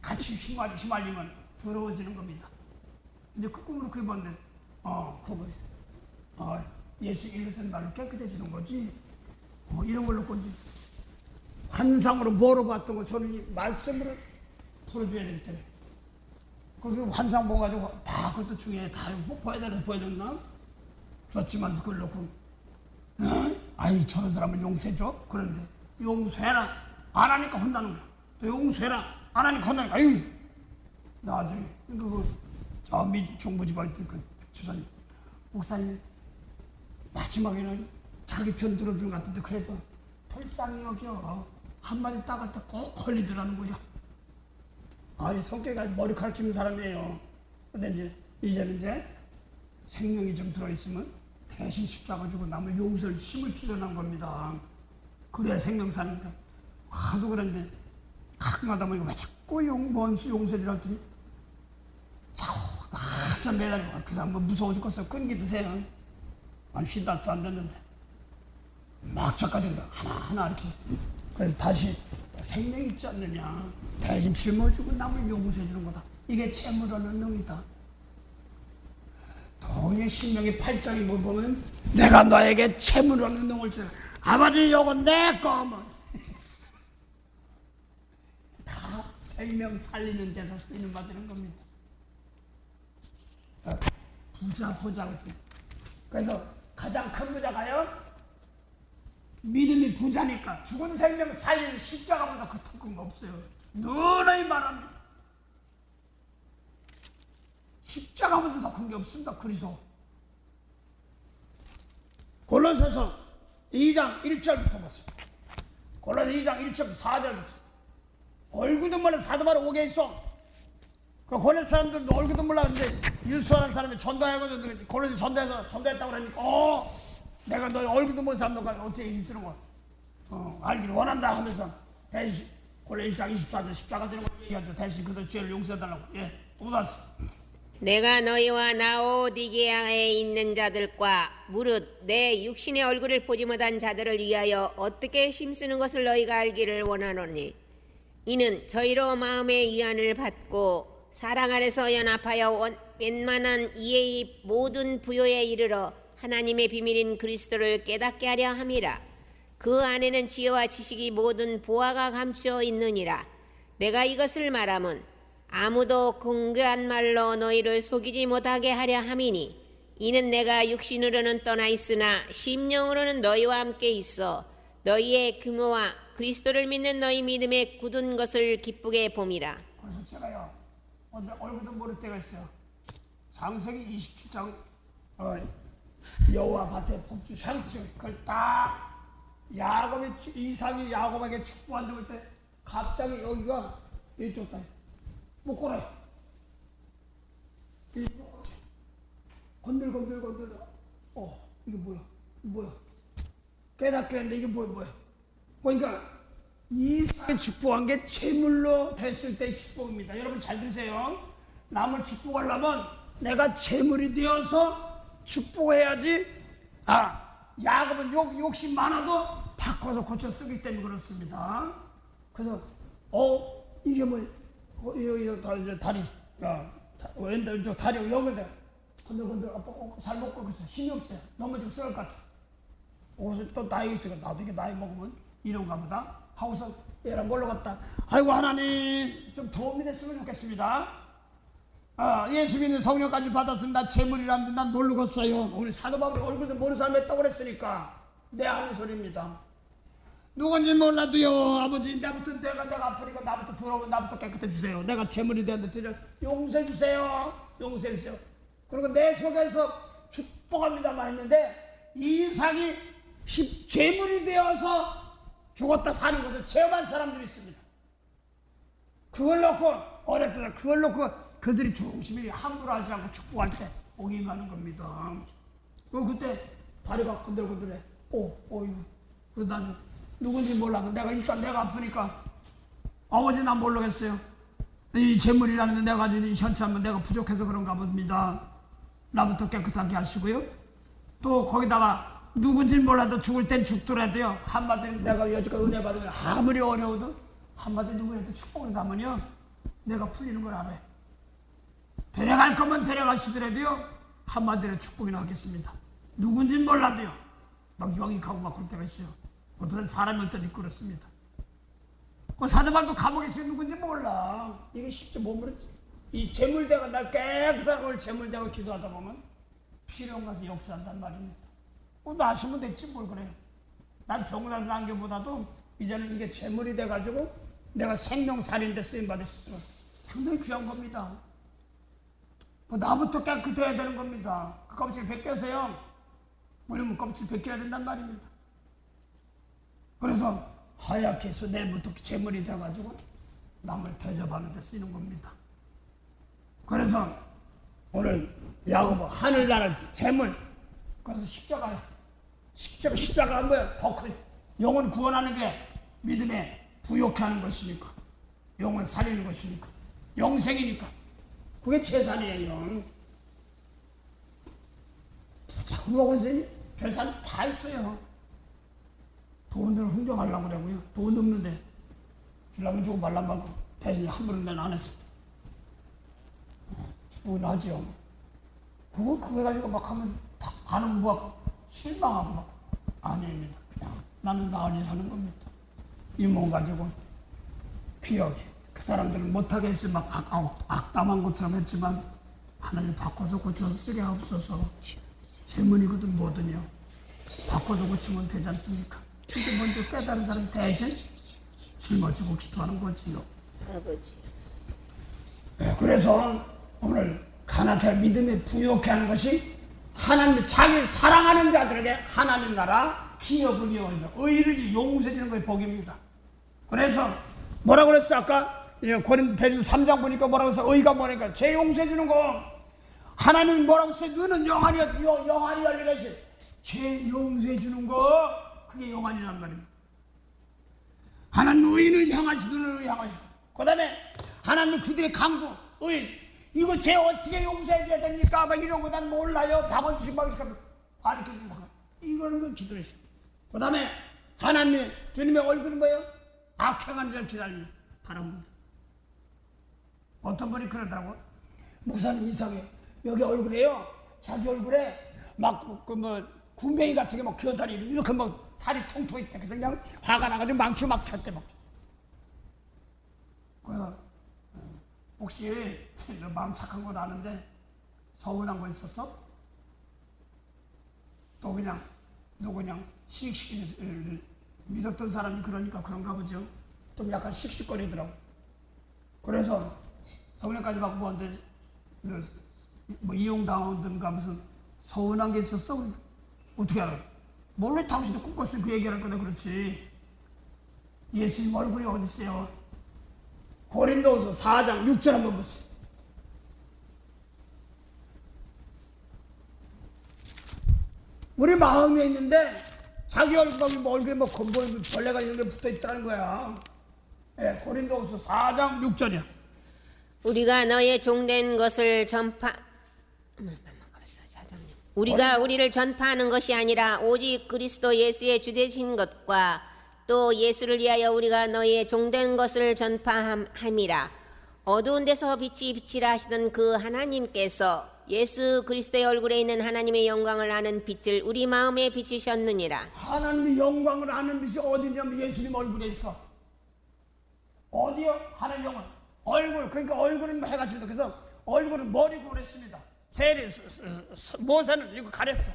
같이 휘말리면 더러워지는 겁니다. 이제 그 꿈으로 그게 뭔데? 예수 일루선 말로 깨끗해지는 거지. 이런 걸로 이제 환상으로 뭐로 봤던 거 저는 이 말씀으로 풀어줘야 되기 때문에 그 환상 보가지고 다 그것도 중요해. 다 보여야 되는 보여줬나? 줬지만서 그걸 놓고 아이 저런 사람을 용서해줘? 그런데 용서해라 안 하니까 혼나는 거야. 또 용서해라 안 하니까 혼나는 거야. 아유 나중에 저 중부지발 그 주사님 목사님 마지막에는 자기 편 들어준 것 같은데 그래도 불쌍히 여겨. 한마디 따갈 때 꼭 걸리더라는 거야. 아니 성격이 머리카락 찌는 사람이에요. 근데 이제는 생명이 좀 들어있으면 대신 십자가 주고 남을 용서할 힘을 필요한 겁니다. 그래야 생명 사니까. 하도 그런데 가끔하다 보니까 왜 자꾸 원수 용서를 했더니 자꾸 진짜 매달리고 그 사람 뭐 무서워 죽겠어. 끈기 드세요. 아니 쉰다도 안 됐는데 막 저까지 하나하나 이렇게. 그래서 다시 생명이 있지 않느냐. 대신 짊어지고 남을 용서해 주는 거다. 이게 채무라는 능이다. 동의 신명의 8장에 보면 내가 너에게 채무라는 능을 주라. 아버지 요건 내 거. 다 생명 살리는 데서 쓰이는 받는 겁니다. 부자 그치. 그래서 가장 큰 부자가요 믿음이 부자니까 죽은 생명 살리는 십자가보다 그 큰 거 없어요. 너희 말합니다. 십자가보다 더 큰 게 없습니다. 그리스도. 골로새서 2장 1절부터 보세요. 골로새 2장 1절부터 4절 보세요. 얼굴도 몰라 사도 바로 오게 있어. 그 골로새 사람들도 얼굴도 몰라. 근데 유수하는 사람이 전도해가지고 골로새 전도했다고 그러니까 내가 너 얼굴도 못 사람 너가 어떻게 힘쓰는 거야? 알기를 원한다 하면서 대신 골로새 1장 24절 십자가 되는 거 얘기하죠. 대신 그들 죄를 용서해달라고. 또 다시. 내가 너희와 라오디게아에 있는 자들과 무릇 내 육신의 얼굴을 보지 못한 자들을 위하여 어떻게 힘쓰는 것을 너희가 알기를 원하노니 이는 저희로 마음의 위안을 받고 사랑 안에서 연합하여 웬만한 이해의 모든 부요에 이르러 하나님의 비밀인 그리스도를 깨닫게 하려 함이라. 그 안에는 지혜와 지식이 모든 보화가 감추어 있느니라. 내가 이것을 말함은 아무도 공교한 말로 너희를 속이지 못하게 하려 함이니 이는 내가 육신으로는 떠나 있으나 심령으로는 너희와 함께 있어 너희의 규모와 그리스도를 믿는 너희 믿음에 굳은 것을 기쁘게 봄이라. 그래서 제가요 얼굴도 모를 때가 있어요. 창세기 27장 여호와 밭의 복주 상층 그걸 딱 이삭이 야곱에게 축복한다고 할 때 갑자기 여기가 이쪽 땅에 못 걸어요. 건들 이게 뭐야 깨닫게 했는데 이게 뭐야. 그러니까 이삭이 축복한 게 재물로 됐을 때의 축복입니다. 여러분 잘 들으세요. 남을 축복하려면 내가 재물이 되어서 축복해야지. 야곱은 욕심 많아도 바꿔서 고쳐 쓰기 때문에 그렇습니다. 그래서 이게 다리 왼쪽 다리 여기다 건들 아빠 잘 먹고 있어. 힘이 없어요. 넘어지고 쓰러질 것 같아. 그래서 또 나이 있으니까 나도 이게 나이 먹으면 이런가 보다 하고서 얘랑 놀러 갔다. 아이고 하나님 좀 도움이 됐으면 좋겠습니다. 예수 믿는 성령까지 받았으면 나 재물이라는데 난 모르겠어요. 우리 사도 바울이 얼굴도 모르는 사람 했다고 그랬으니까 내 하는 소리입니다. 누군지 몰라도요 아버지 내가 아프니까 나부터 들어오면 나부터 깨끗해 주세요. 내가 재물이 되는데 용서해 주세요. 그리고 내 속에서 축복합니다만 했는데 이삭이 재물이 되어서 죽었다 사는 것을 체험한 사람들이 있습니다. 그걸 놓고 어렸을 때 그걸 놓고 그들이 중심이 함부로 하지 않고 축복할 때 복이 가는 겁니다. 그때 다리가 건들건들해. 이거. 나는 누군지 몰라서 일단 내가 아프니까 아버지 난 모르겠어요. 이 재물이라는 데 내가 가진 이 현찰만 내가 부족해서 그런가 봅니다. 나부터 깨끗하게 하시고요. 또 거기다가 누군지 몰라도 죽을 땐 죽더라도요. 한마디로 내가 여지껏 은혜 받으면 아무리 어려워도 한마디 누구라도 축복을 가면요. 내가 풀리는 걸 알아요. 데려갈 거면 데려가시더라도요. 한마디로 축복이나 하겠습니다. 누군지 몰라도요. 막 영이 가고 막 그럴 때가 있어요. 어떤 사람이 올 때도 있고 그렇습니다. 그 사도바울도 감옥에 있어요. 누군지 몰라. 이게 쉽지 못 모르지. 이 재물대가 날 깨끗한 걸 재물대고 기도하다 보면 필요한 것을 역사한단 말입니다. 마시면 됐지 뭘 그래요. 난 병원에서 난 게보다도 이제는 이게 재물이 돼가지고 내가 생명살인데 쓰임받을 수 있어요. 상당히 귀한 겁니다. 나부터 깨끗해야 되는 겁니다. 그 껍질 벗겨서요. 우리는 껍질 벗겨야 된단 말입니다. 그래서 하얗게 해서 내부터 재물이 돼가지고 남을 대접하는 데 쓰이는 겁니다. 그래서 오늘 야고보 하늘나라 재물 그래서 십자가가 뭐야? 더 커요. 영혼 구원하는 게 믿음에 부욕해 하는 것이니까 영혼 살리는 것이니까 영생이니까 그게 재산이에요. 자꾸 먹으세요. 별산 다 있어요. 돈을 흥정하려고 그러고요. 돈 없는데 주려면 주고 말란 말고 대신 함부로 난 안 했어. 죽은 하죠. 그거 가지고 막 하면 안 하면 뭐 실망하고 막 아닙니다. 그냥 나는 나으리 사는 겁니다. 이 몸 가지고 귀하게 그 사람들은 못하게 했으면 막 악담한 것처럼 했지만 하나님 바꿔서 고쳐서 쓰게 하옵소서. 재문이거든 뭐든요. 바꿔서 고치면 되지 않습니까? 근데 먼저 깨달은 사람 대신 짊어지고 기도하는 거지요. 아버지. 네, 그래서 오늘 가나다 믿음에 부욕해 하는 것이 하나님 자기를 사랑하는 자들에게 하나님 나라 기업을 이어오며 의를 용서해 주는 것이 복입니다. 그래서 뭐라고 그랬어 아까 고린도서 3장 보니까 뭐라고 했어? 의가 뭐니까 죄 용서해 주는 거 하나님 뭐라고 했어? 너는 영안이 열리가 있어. 죄 용서해 주는 거 그게 영안이란 말입니다. 하나님 의인을 향하시는 의를 향하시고 그 다음에 하나님 그들의 강구 의인 이거 죄 어떻게 용서해줘야 됩니까? 막 이런 거 난 몰라요. 박원주식 막 이렇게 가르쳐주는 상관. 이거는 건 기도했어. 그 다음에 하나님 주님의 얼굴은 뭐예요? 악행한 자를 기다리는 바라봅니다. 어떤 분이 그러더라고. 목사님 이상해. 여기 얼굴에요. 자기 얼굴에 막 군뱅이 같은 게 막 기어다니고 이렇게 막 살이 통통 있어. 그래서 그냥 화가 나가지고 망치 막 쳤대 막. 그래서 혹시 너 마음 착한 건 아는데 서운한 거 있었어? 또 그냥 너 그냥 씩씩거리는 믿었던 사람이 그러니까 그런가 보죠. 좀 약간 씩씩거리더라고. 그래서 성령까지 받고 뭐한테 뭐 이용당하든가 무슨 서운한 게 있었어? 어떻게 알아? 몰래 당신도 꿈꿨으니 그 얘기할 거다 그렇지. 예수님 얼굴이 어디 있어요? 고린도후서 4장 6절 한번 보세요. 우리 마음에 있는데 자기 얼굴에 뭐 벌레가 있는 데 붙어 있다는 거야. 예, 고린도후서 4장 6절이야. 우리가 너의 종된 것을 우리가 우리를 전파하는 것이 아니라 오직 그리스도 예수의 주되신 것과 또 예수를 위하여 우리가 너의 종된 것을 전파함이라. 어두운 데서 빛이 비치라 하시던 그 하나님께서 예수 그리스도의 얼굴에 있는 하나님의 영광을 아는 빛을 우리 마음에 비추셨느니라. 하나님의 영광을 아는 빛이 어디냐면 예수님 얼굴에 있어. 어디요? 하나님 영광. 얼굴. 그러니까 얼굴은 해가십니다. 그래서 얼굴은 머리고 그랬습니다. 모세는 이거 가렸어.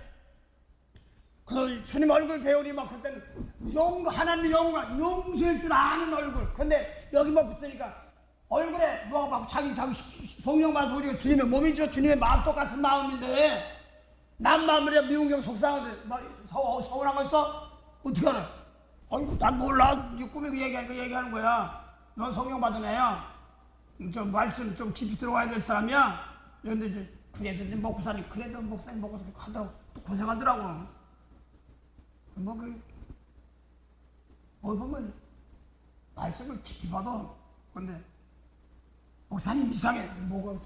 그래서 주님 얼굴 배우니 막 그때는 하나님의 영광, 용서할 줄 아는 얼굴. 근데 여기만 붙으니까 얼굴에 뭐가 막 자기 성령 봐서 우리가 주님의 몸이죠. 주님의 마음 똑같은 마음인데 남 마음으로 미운 경 속상한데 서운한 거 있어? 어떻게 알아? 난 몰라. 꿈에 얘기하는 거야. 넌 성령 받은 애야. 좀 말씀 좀 깊이 들어가야 될 사람이야. 그런데 이제 그래도 이제 먹고 사니 그래도 목사님 먹고 하더라고 또 고생하더라고. 보면 말씀을 깊이 봐도 근데 목사님 이상해. 뭐가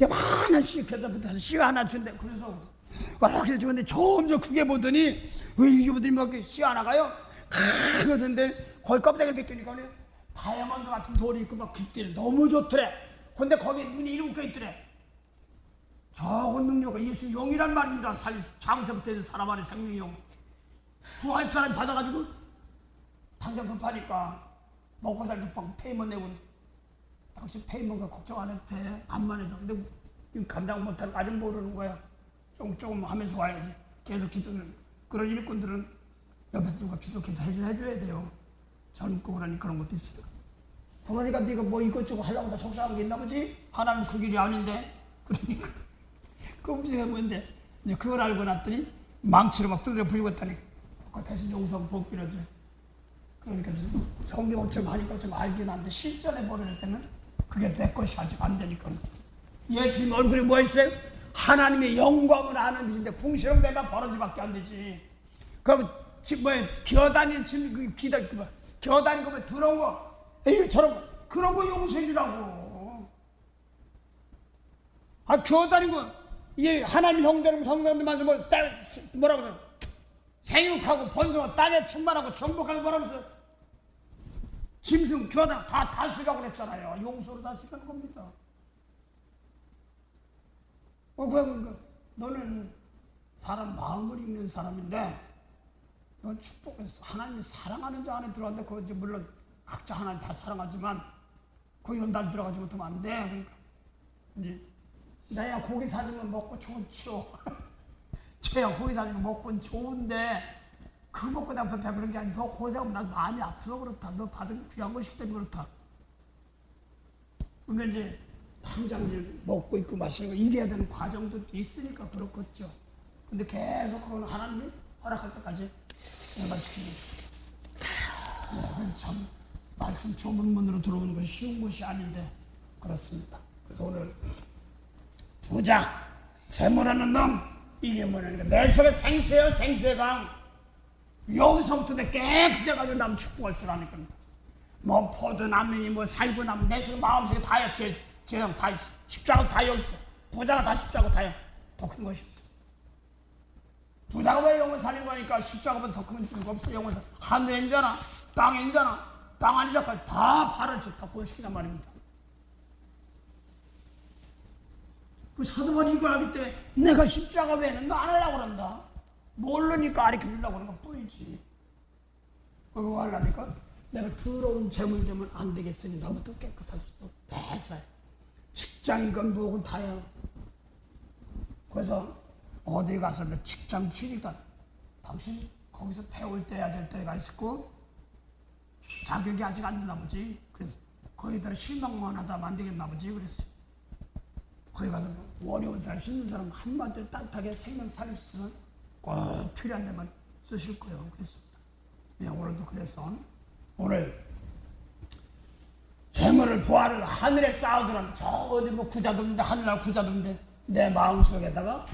많은 시켜서부터 씨 하나 준대. 그래서 이렇게 주는데 점점 크게 보더니 왜 이게 보더니 뭐 씨 하나가요? 그러던데 거기 껍데기를 벗기니까 다이아몬드 같은 돌이 있고 막 깃들이 너무 좋더래. 근데 거기에 눈이 이렇게 웃겨 있더래. 저건 능력은 예수 영이란 말입니다. 장세부터 있는 사람 안에 생명의 영. 구할 사람 받아가지고 당장 급하니까 먹고 살기 급하고 페이먼 내고 당신 페이먼가 걱정 안 해도 돼. 암만 해도. 근데 감당 못하는 아직 모르는 거야. 조금 하면서 와야지. 계속 기도는 그런 일꾼들은 옆에서 누가 기도해도 해줘야 돼요. 젊고 그러니 그런 것도 있어요. 그러니까 네가 뭐 이것저것 하려고 다 속상한 게 있나 보지? 하나는 그 길이 아닌데. 그러니까 그 음식이 뭐인데 이제 그걸 알고 났더니 망치로 막 두드려 부리겠다니. 그 대신 용서하고 복 빌어줘. 그러니까 성경을 좀 하니까 좀 알긴 한데 실전에 버릴 때는 그게 내 것이 아직 안 되니까. 예수님 얼굴에 뭐 있어요? 하나님의 영광을 아는 빛인데 궁시렁대면 버러지밖에 안 되지. 그럼 기어다니는 짐 기어다니는 거 더러운 거 에이처럼 그런 거 용서해 주라고. 기어다니는 거 이게 하나님 형대로 성도들만서 뭐라고 해서 생육하고 번성하고 땅에 충만하고 정복하고 뭐라고 해서 짐승 기어다니고 다 다스리라고 그랬잖아요. 용서로 다스리는 겁니다. 너는 사람 마음을 읽는 사람인데 넌 축복해서 하나님이 사랑하는 자 안에 들어간다. 그거 이제 물론 각자 하나님 다 사랑하지만 거기 날 들어가지 못하면 안 돼. 그러니까 이제 나야 고기 사주면 먹고 좋죠. 저야 고기 사주면 먹고 좋은데 그 먹고 내가 배부른 게 아니라 너 고생하면 난 마음이 아프서 그렇다. 너 받은 귀한 것이기 때문에 그렇다. 그러니까 이제 당장 이제 먹고 있고 마시는 거 이겨야 되는 과정도 있으니까 그렇겠죠. 근데 계속 그건 하나님이 허락할 때까지 연관시킵니다. 그래서 참 말씀 좁은 문으로 들어오는 것이 쉬운 것이 아닌데 그렇습니다. 그래서 오늘 부자, 재물하는 놈 이게 뭐냐니까 내 속에 생수예요. 생수의 강. 여기서부터 내 깨끗해가지고 남 축복할 줄 아니까 뭐 포도나무니 뭐 살구나무 내 속에 마음속에 다요. 죄형 다 있어. 십자가 다 여기 있어. 부자가 다 십자가 다요. 더 큰 것이 없어. 부자가 왜 영원 살인 거니까 십자가보다 더 큰 거 없어. 영원 하늘에 있잖아. 땅에 있잖아. 땅 아니잖아. 다 발을 다 보여시킨단 말입니다. 그 사도바니 이걸 알기 때문에 내가 십자가 외에는 너 안 하려고 그런다. 모르니까 가르쳐 주려고 하는 것 뿐이지. 그거 하려니까 내가 더러운 재물 되면 안 되겠으니 나부터 깨끗할 수도 배사해. 직장이건 뭐건 다요. 그래서 어디 가서 직장 취직단 당신 거기서 배울 때 해야 될 때가 있고 자격이 아직 안 됐나 보지. 그래서 거기다 실망만 하다 안 되겠나 보지. 그랬어. 거기 가서 어려운 사람, 힘든 사람 한마디로 따뜻하게 생명 살릴 수 있으면 꼭 필요한 데만 쓰실 거예요. 그랬습니다. 네, 오늘도 그래서 오늘 재물을 보아를 하늘에 쌓아두란 저 어디 뭐 구자도 없는데 하늘날 구자도 없는데 내 마음속에다가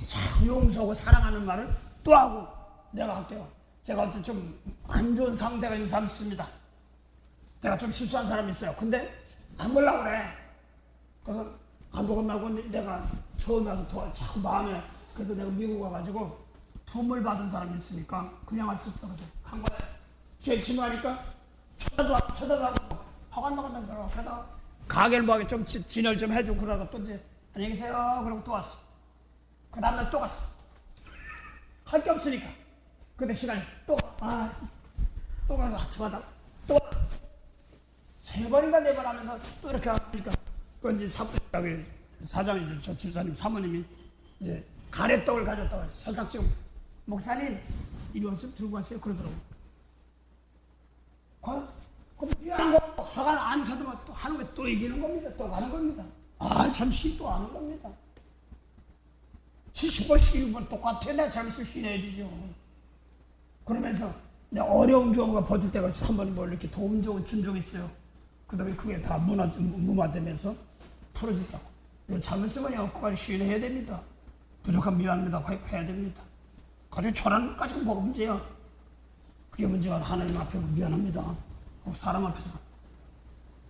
참 용서하고 사랑하는 말을 또 하고 내가 할게요. 제가 어쨌든 좀 안 좋은 상대가 있는 사람 있습니다. 내가 좀 실수한 사람이 있어요. 근데 안 보려고 그래. 그래서 안 보고 말고 내가 처음에 와서 자꾸 마음에 그래도 내가 미국 와가지고 도움을 받은 사람이 있으니까 그냥 할 수 없어. 그래서 한 거야. 죄 침하니까 쳐다도 화가 나간다는 거야. 그러다가 가게를 뭐하게 좀 진열 좀 해주고 그러다가 또 이제 안녕히 계세요. 그러고 또 왔어. 그 다음날 또 갔어. 할 게 없으니까. 근데 시간이 또 가서 아침마다 또 왔어. 3번인가 4번 하면서 또 이렇게 하니까 그건 이제 사장 이제 저 집사님 사모님이 이제 가래떡을 가져왔다고 설탕 찍어 목사님 이리 왔으면 들고 왔어요. 그러더라고. 그럼 미안한 거 화가 안 쳐도 또 하는 거 또 이기는 겁니다. 또 가는 겁니다. 참 또 하는 겁니다. 70번씩 이기는 건 똑같아. 내가 잘못을 신해야지죠. 그러면서 내가 어려운 경우가 버틸 때가 있어. 한 번은 뭐 이렇게 도움 준 적이 있어요. 그 다음에 그게 다 무마되면서 풀어지더라고. 잘못쓰면 그걸 시인해야 됩니다. 부족한 미안합니다. 해야 됩니다. 가지고 초라는 것까지 뭐가 문제야. 그게 문제가 하나님 앞에 미안합니다. 하고 사람 앞에서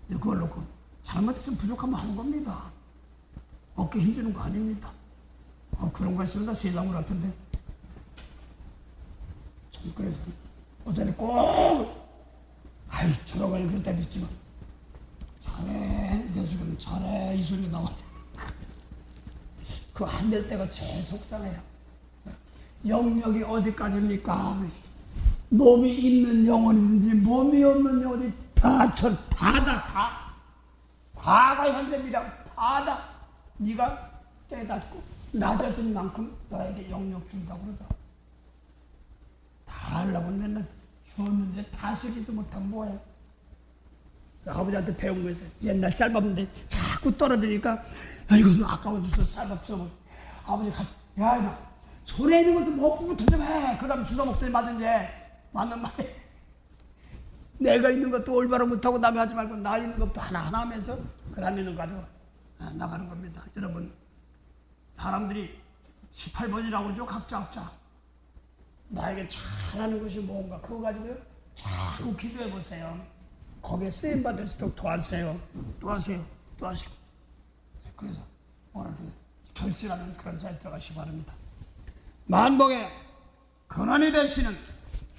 그걸 놓고 잘못했으면 부족하면 하는 겁니다. 어깨 힘주는 거 아닙니다. 그런 거 있습니다. 세상으로 같은데. 참 그래서 어제는 꼭 저러고 그럴 때도 있지만 잘해 내 소리는 잘해 이 소리가 나와요. 그 안 될 때가 제일 속상해요. 영역이 어디까지입니까? 몸이 있는 영혼이든지 몸이 없는 영혼이 다 과거 현재 미래 다다 네가 깨닫고 낮아진 만큼 너에게 영역 준다고 그러더라. 다 하려고 맨날 주었는데 다 쓰지도 못하면 뭐해. 아버지한테 배운 거였어요. 옛날 쌀밥인데 자꾸 떨어지니까 이거 아까워서 쌀밥 주워먹지. 아버지가 나 손에 있는 것도 먹고부터 좀 해. 그 다음 주워 먹더니 맞은지 맞는 말이 내가 있는 것도 올바로 못하고 남이 하지 말고 나 있는 것도 하나하나 하면서 그 다음에 있는 거 가지고 나가는 겁니다. 여러분 사람들이 18번이라고 그러죠. 각자 나에게 잘하는 것이 뭔가 그거 가지고요 자꾸 기도해 보세요. 거기에 쓰임받을 수 있도록 도와주세요. 또 하시고 그래서 오늘도 결실하는 그런 자리에 들어가시기 바랍니다. 만복의 근원이 되시는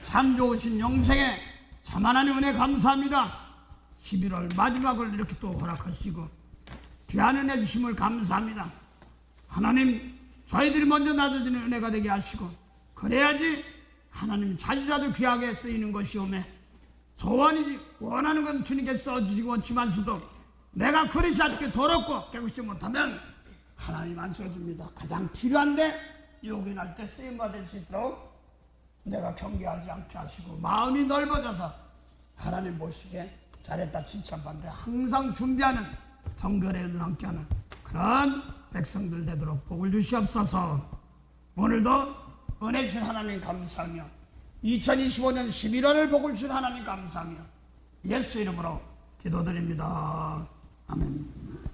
참 좋으신 영생의 참 하나님 은혜 감사합니다. 11월 마지막을 이렇게 또 허락하시고 귀한 은혜 주심을 감사합니다. 하나님 저희들이 먼저 낮아지는 은혜가 되게 하시고 그래야지 하나님 자주자주 귀하게 쓰이는 것이오매 소원이지 원하는 건 주님께 써주시고 원치만서도 내가 그릇이 아직 더럽고 깨끗이 못하면 하나님 안 써줍니다. 가장 필요한데 요긴할 때 쓰임받을 수 있도록 내가 경계하지 않게 하시고 마음이 넓어져서 하나님 보시기에 잘했다 칭찬받는데 항상 준비하는 성결의 눈 함께하는 그런 백성들 되도록 복을 주시옵소서. 오늘도 은혜 주신 하나님 감사하며 2025년 11월을 복을 주신 하나님 감사하며 예수 이름으로 기도드립니다. 아멘.